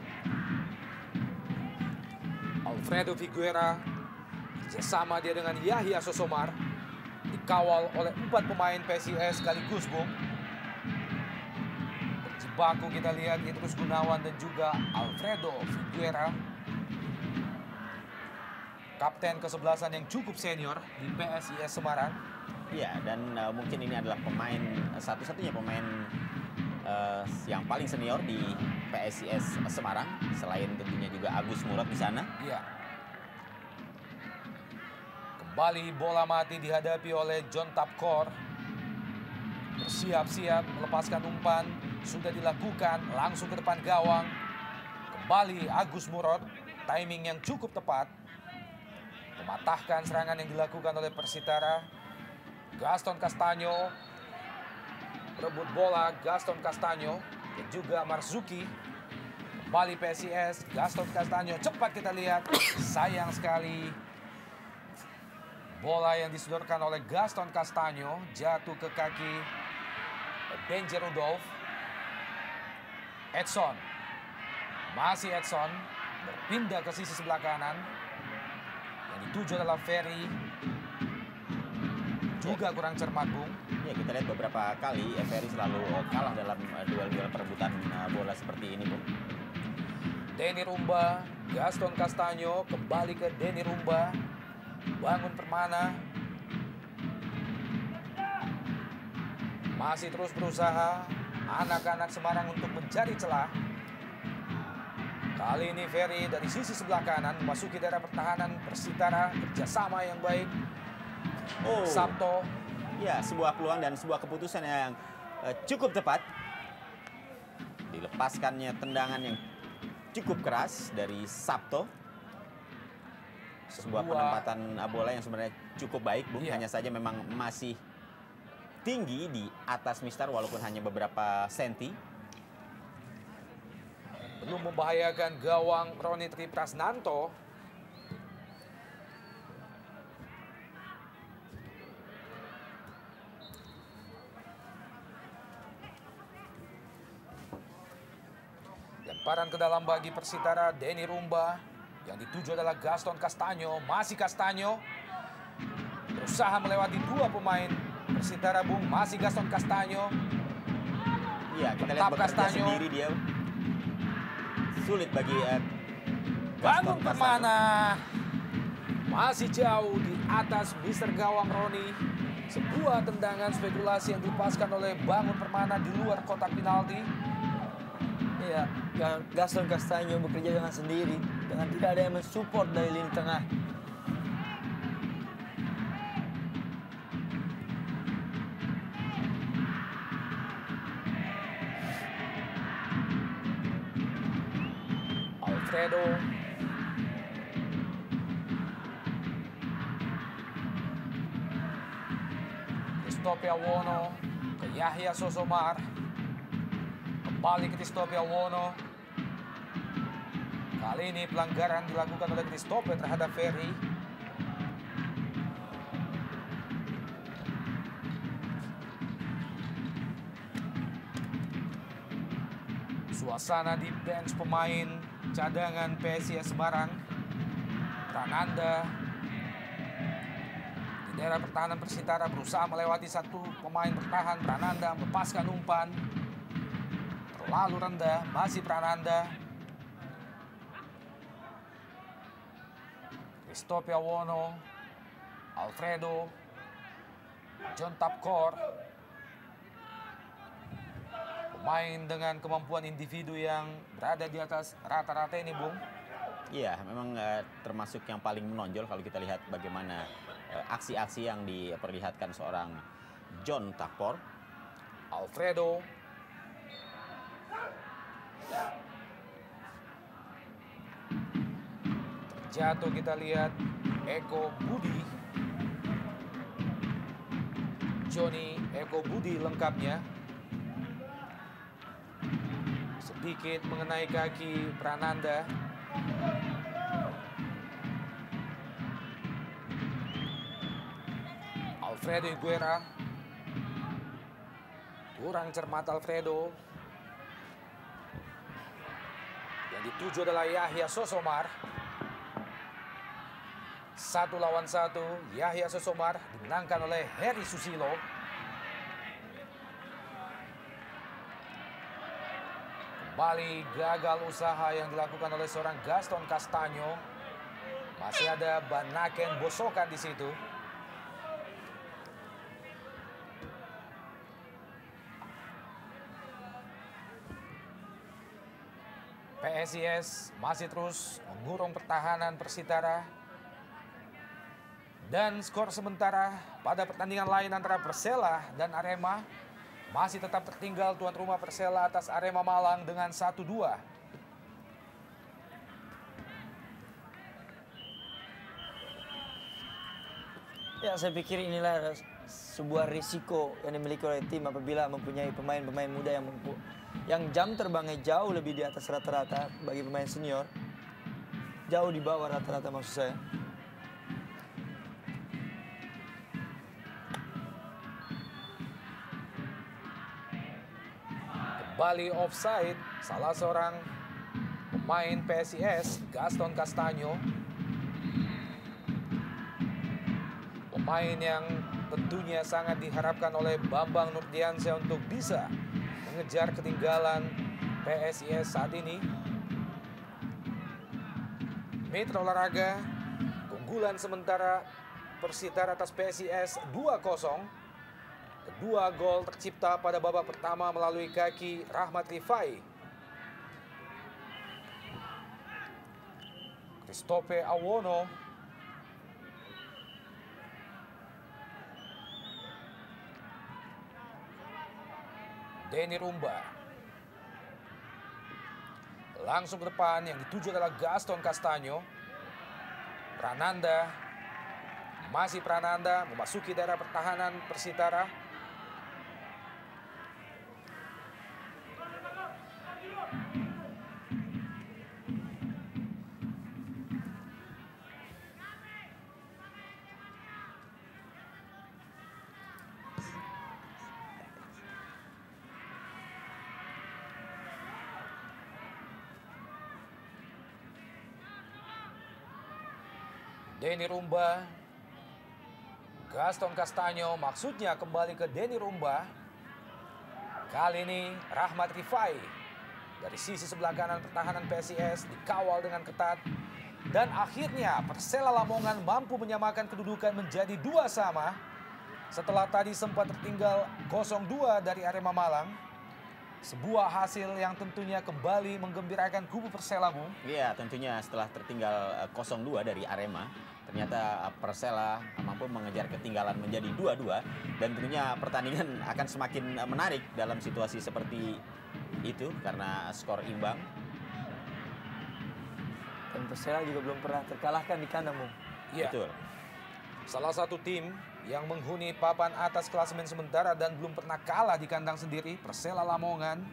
Alfredo Figuera kerjasama dia dengan Yahya Sosomar. Dikawal oleh 4 pemain PSIS sekaligus, Bung. Berjibaku kita lihat Idrus Gunawan dan juga Alfredo Figuera. Kapten kesebelasan yang cukup senior di PSIS Semarang. Ya, dan mungkin ini adalah pemain satu-satunya pemain yang paling senior di PSIS Semarang, selain tentunya juga Agus Murad di sana. Iya. Kembali bola mati dihadapi oleh John Tapkor. Bersiap-siap melepaskan umpan. Sudah dilakukan langsung ke depan gawang. Kembali Agus Murad. Timing yang cukup tepat. Mematahkan serangan yang dilakukan oleh Persitara. Gaston Castaño. Rebut bola Gaston Castaño. Dan juga Marzuki. Kembali PSIS. Gaston Castaño. Cepat kita lihat. Sayang sekali. Bola yang disodorkan oleh Gaston Castaño jatuh ke kaki Benjer Rudolf. Edson. Masih Edson. Berpindah ke sisi sebelah kanan. Yang dituju adalah Ferry. Juga kurang cermat, Bung. Ya, kita lihat beberapa kali Ferry selalu kalah dalam duel-duel perebutan bola seperti ini, Bung. Denny Rumba. Gaston Castaño kembali ke Denny Rumba. Bangun Permana. Masih terus berusaha anak-anak Semarang untuk mencari celah. Kali ini Ferry dari sisi sebelah kanan memasuki daerah pertahanan Persitara. Kerjasama yang baik. Sabto. Ya, sebuah peluang dan sebuah keputusan yang cukup tepat. Dilepaskannya tendangan yang cukup keras dari Sabto. Sebuah penempatan bola yang sebenarnya cukup baik, Bung. Iya. Hanya saja memang masih tinggi di atas Mister walaupun hanya beberapa senti. Belum membahayakan gawang Roni Tri Prasnanto. Lemparan ke dalam bagi Persitara. Denny Rumba. Yang dituju adalah Gaston Castaño. Masih Castaño. Berusaha melewati dua pemain Persitara, Bung. Masih Gaston Castaño. Iya, kita lihat bekerja Castaño. sendiri dia. Sulit bagi Bangun Gaston Permana. Masih jauh di atas Mister Gawang Roni. Sebuah tendangan spekulasi yang dilepaskan oleh Bangun Permana di luar kotak penalti. Ya, Gaston Castagno bekerja dengan sendiri, dengan tidak ada yang mensupport dari lini tengah. Alfredo. Christophe Awono ke Yahya Sosomar. Kembali ke Christophe Awono. Kali ini pelanggaran dilakukan oleh Christophe terhadap Ferry. Suasana di bench pemain cadangan PSIS Semarang. Prananda di daerah pertahanan Persitara berusaha melewati satu pemain bertahan. Prananda melepaskan umpan. Terlalu rendah, masih Prananda. Christophe Awono, Alfredo, John Tapkor. Pemain dengan kemampuan individu yang berada di atas rata-rata ini, Bung. Iya, memang termasuk yang paling menonjol kalau kita lihat bagaimana aksi-aksi yang diperlihatkan seorang John Tapkor. Alfredo. Terjatuh kita lihat Eko Budi. Johnny Eko Budi lengkapnya. Sedikit mengenai kaki Prananda. Alfredo Higuera. Kurang cermat Alfredo. Yang dituju adalah Yahya Sosomar. 1 lawan 1. Yahya Sosomar dimenangkan oleh Heri Susilo. Kembali gagal usaha yang dilakukan oleh seorang Gaston Castagno. Masih ada Banaken Bosokan di situ. PSIS masih terus mengurung pertahanan Persitara. Dan skor sementara pada pertandingan lain antara Persela dan Arema masih tetap tertinggal tuan rumah Persela atas Arema Malang dengan 1-2. Ya, saya pikir inilah sebuah risiko yang dimiliki oleh tim apabila mempunyai pemain-pemain muda yang jam terbangnya jauh lebih di atas rata-rata bagi pemain senior. Jauh di bawah rata-rata maksud saya. Kembali offside salah seorang pemain PSIS, Gaston Castagno. Pemain yang tentunya sangat diharapkan oleh Bambang Nurdiansyah untuk bisa mengejar ketinggalan PSIS saat ini. Mitra Olahraga, keunggulan sementara Persitara atas PSIS 2-0. Kedua gol tercipta pada babak pertama melalui kaki Rahmat Rifai. Christophe Awono. Denny Rumba. Langsung ke depan yang dituju adalah Gaston Castagno. Prananda. Masih Prananda memasuki daerah pertahanan Persitara. Denny Rumba. Gaston Castagno maksudnya kembali ke Denny Rumba. Kali ini Rahmat Rifai dari sisi sebelah kanan pertahanan PSIS dikawal dengan ketat. Dan akhirnya Persela Lamongan mampu menyamakan kedudukan menjadi 2-2 setelah tadi sempat tertinggal 0-2 dari Arema Malang. Sebuah hasil yang tentunya kembali menggembirakan kubu Persela, Bung. Iya, tentunya setelah tertinggal 0-2 dari Arema, ternyata Persela mampu mengejar ketinggalan menjadi 2-2. Dan tentunya pertandingan akan semakin menarik dalam situasi seperti itu karena skor imbang. Dan Persela juga belum pernah terkalahkan di kandang, Bung. Iya. Betul. Salah satu tim yang menghuni papan atas klasemen sementara dan belum pernah kalah di kandang sendiri, Persela Lamongan.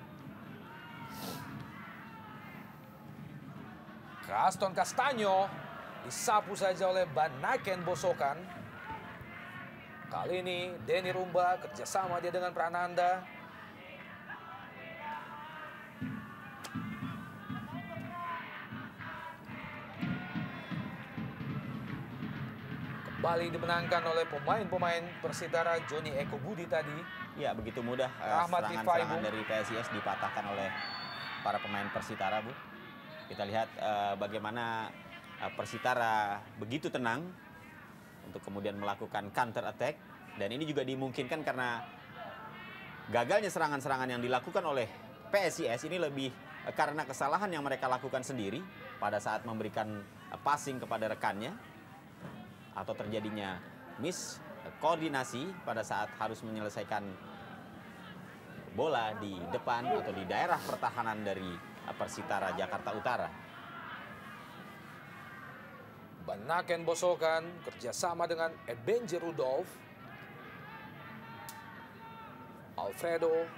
Gaston Castaño disapu saja oleh Banaken Bosokan. Kali ini Denny Rumba kerjasama dia dengan Prananda. Kembali dimenangkan oleh pemain-pemain Persitara. Johnny Eko Budi tadi. Ya, begitu mudah Rahmat Rifai, serangan-serangan Bung. dari PSIS dipatahkan oleh para pemain Persitara, Bu. Kita lihat bagaimana Persitara begitu tenang untuk kemudian melakukan counter attack. Dan ini juga dimungkinkan karena gagalnya serangan-serangan yang dilakukan oleh PSIS ini lebih karena kesalahan yang mereka lakukan sendiri pada saat memberikan passing kepada rekannya, atau terjadinya miskoordinasi pada saat harus menyelesaikan bola di depan atau di daerah pertahanan dari Persitara Jakarta Utara. Banaken Bosokan kerjasama dengan Ebenje Rudolf. Alfredo.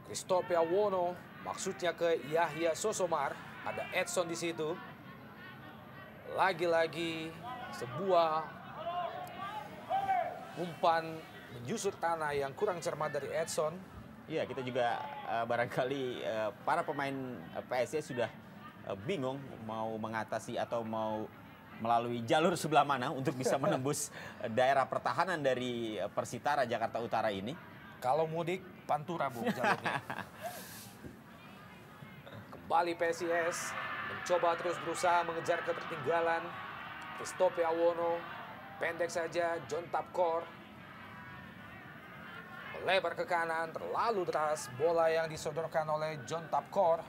Christophe Awono, maksudnya ke Yahya Sosomar. Ada Edson di situ. Lagi-lagi sebuah umpan menjusur tanah yang kurang cermat dari Edson. Iya, kita juga barangkali para pemain PSIS sudah bingung mau mengatasi atau mau melalui jalur sebelah mana untuk bisa menembus daerah pertahanan dari Persitara Jakarta Utara ini. Kalau mudik, Pantura, Bung, jalurnya. Kembali PSIS mencoba terus berusaha mengejar ketertinggalan. Christophe Awono, pendek saja, John Tapkor. Melebar ke kanan, terlalu deras bola yang disodorkan oleh John Tapkor.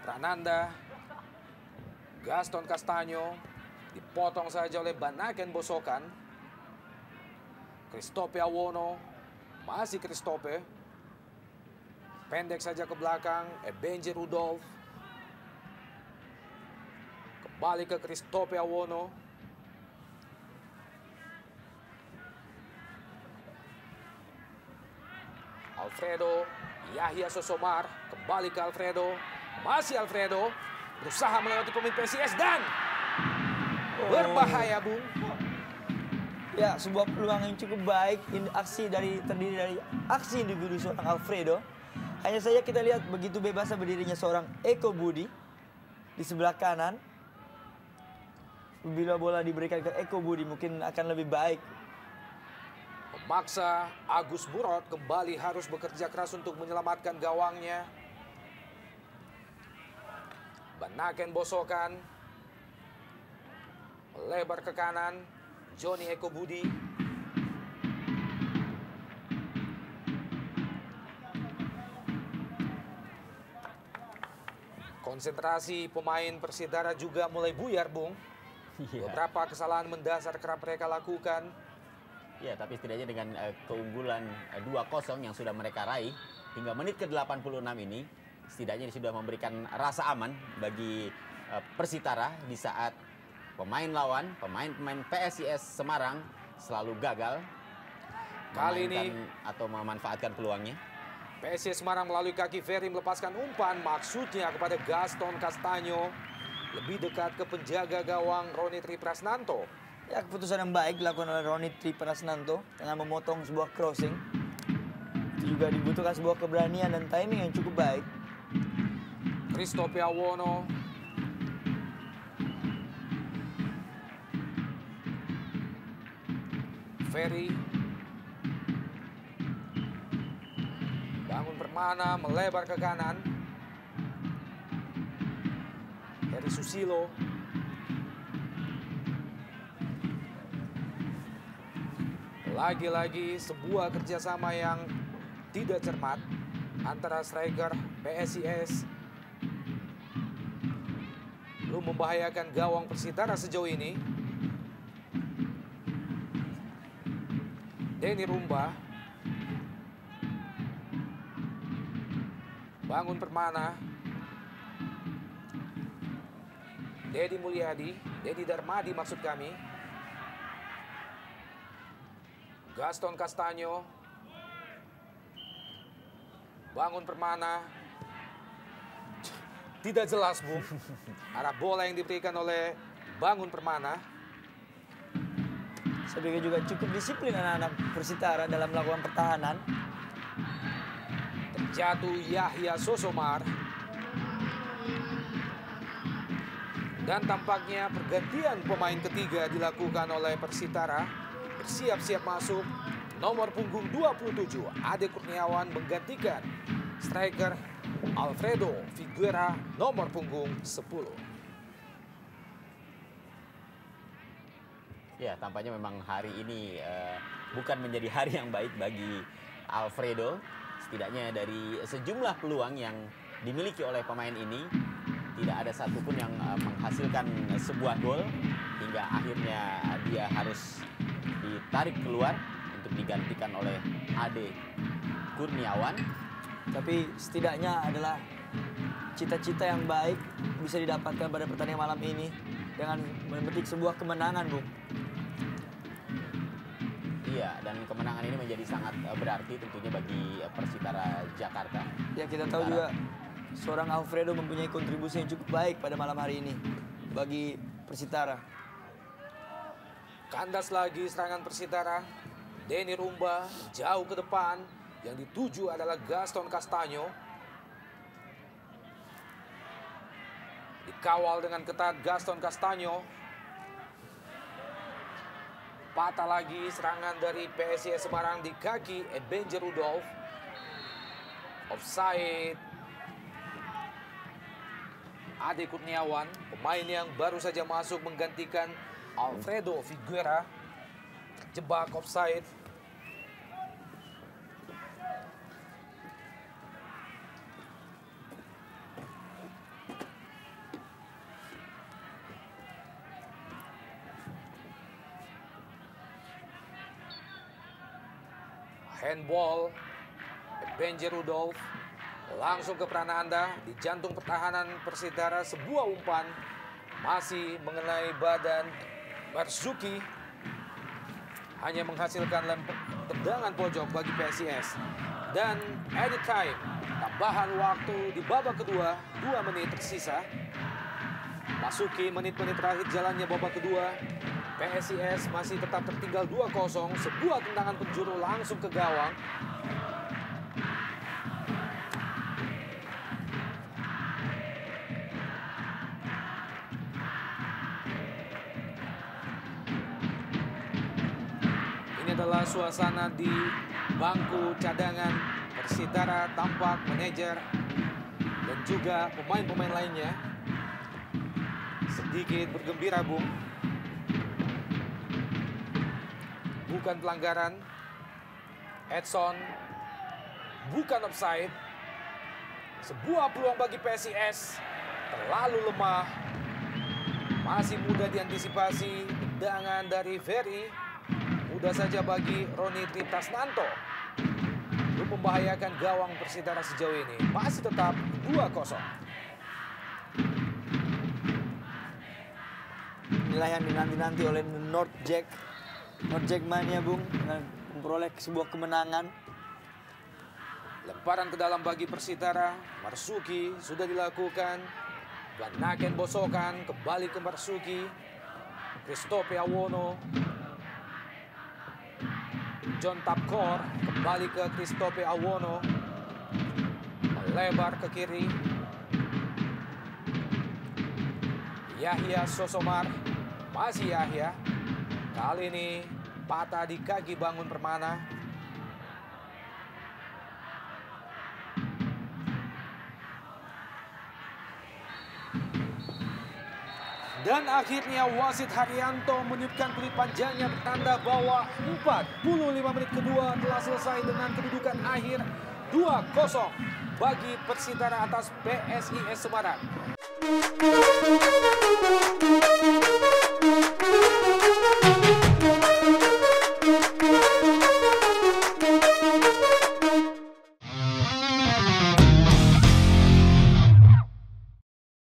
Prananda, Gaston Castaño, dipotong saja oleh Banaken Bosokan. Christophe Awono, masih Christophe. Pendek saja ke belakang, Ebenje Rudolf. Kembali ke Christophe Awono. Alfredo, Yahya Sosomar, kembali ke Alfredo. Masih Alfredo, berusaha melewati pemain PSIS dan berbahaya, Bung. Ya, sebuah peluang yang cukup baik. Terdiri dari aksi individu seorang Alfredo. Hanya saja kita lihat begitu bebasnya berdirinya seorang Eko Budi di sebelah kanan. Bila bola diberikan ke Eko Budi mungkin akan lebih baik. Memaksa Agus Burot kembali harus bekerja keras untuk menyelamatkan gawangnya. Banaken Bosokan. Melebar ke kanan. Johnny Eko Budi. Konsentrasi pemain Persitara juga mulai buyar, Bung. Beberapa kesalahan mendasar kerap mereka lakukan. Ya, tapi setidaknya dengan keunggulan 2-0 yang sudah mereka raih hingga menit ke-86 ini, setidaknya sudah memberikan rasa aman bagi Persitara di saat pemain pemain PSIS Semarang selalu gagal Kali ini atau memanfaatkan peluangnya. PSIS Semarang melalui kaki Ferry melepaskan umpan, maksudnya kepada Gaston Castaño. Lebih dekat ke penjaga gawang Roni Triprasnanto. Ya, keputusan yang baik dilakukan oleh Roni Triprasnanto dengan memotong sebuah crossing. Itu juga dibutuhkan sebuah keberanian dan timing yang cukup baik. Christophe Awono. Ferry. Bangun Permana melebar ke kanan. Heri Susilo. Lagi-lagi sebuah kerjasama yang tidak cermat antara striker PSIS. Belum membahayakan gawang Persitara sejauh ini. Denny Rumba. Bangun Permana. Dedi Mulyadi, Dedi Darmadi maksud kami. Gaston Castanyo. Bangun Permana. Tidak jelas, Bung. Arah bola yang diberikan oleh Bangun Permana. Saya pikir juga cukup disiplin anak-anak Persitara dalam melakukan pertahanan. Terjatuh Yahya Sosomar. Dan tampaknya pergantian pemain ketiga dilakukan oleh Persitara. Bersiap-siap masuk nomor punggung 27, Ade Kurniawan menggantikan striker Alfredo Figuera nomor punggung 10. Ya, tampaknya memang hari ini bukan menjadi hari yang baik bagi Alfredo. Setidaknya dari sejumlah peluang yang dimiliki oleh pemain ini, tidak ada satupun yang menghasilkan sebuah gol. Hingga akhirnya dia harus ditarik keluar untuk digantikan oleh Ade Kurniawan. Tapi setidaknya adalah cita-cita yang baik bisa didapatkan pada pertandingan malam ini dengan memetik sebuah kemenangan, Bung. Iya, dan kemenangan ini menjadi sangat berarti tentunya bagi Persitara Jakarta. Ya, kita tahu juga seorang Alfredo mempunyai kontribusi yang cukup baik pada malam hari ini bagi Persitara. Kandas lagi serangan Persitara. Denny Rumba jauh ke depan. Yang dituju adalah Gaston Castanyo. Dikawal dengan ketat Gaston Castanyo. Patah lagi serangan dari PSIS Semarang di kaki Ebenezer Rudolf. Offside. Ade Kurniawan, pemain yang baru saja masuk menggantikan Alfredo Figuera. Jebak offside. Handball. Ebenezer Rudolf langsung ke Prananda di jantung pertahanan Persitara. Sebuah umpan masih mengenai badan Marzuki, hanya menghasilkan tendangan pojok bagi PSIS. Dan added time, tambahan waktu di babak kedua, 2 menit tersisa. Masuki menit-menit terakhir jalannya babak kedua. PSIS masih tetap tertinggal 2-0. Sebuah tendangan penjuru langsung ke gawang. Ini adalah suasana di bangku cadangan Persitara. Tampak manajer dan juga pemain-pemain lainnya sedikit bergembira, Bung. Bukan pelanggaran. Edson. Bukan offside. Sebuah peluang bagi PSIS. Terlalu lemah. Masih mudah diantisipasi. Tendangan dari Ferry. Mudah saja bagi Roni Triptasnanto. Belum membahayakan gawang Persitara sejauh ini. Masih tetap 2-0. Inilah yang dinanti-nanti oleh North Jack Mania, Bung, dengan memperoleh sebuah kemenangan. Lemparan ke dalam bagi Persitara. Marzuki sudah dilakukan. Banaken bosokan kembali ke Marzuki. Christophe Awono. John Tapkor kembali ke Christophe Awono. Melebar ke kiri. Yahya Sosomar. Masih Yahya. Kali ini patah di kaki Bangun Permana. Dan akhirnya wasit Haryanto meniupkan peluit panjangnya bertanda bahwa 45 menit kedua telah selesai dengan kedudukan akhir 2-0 bagi Persitara atas PSIS Semarang.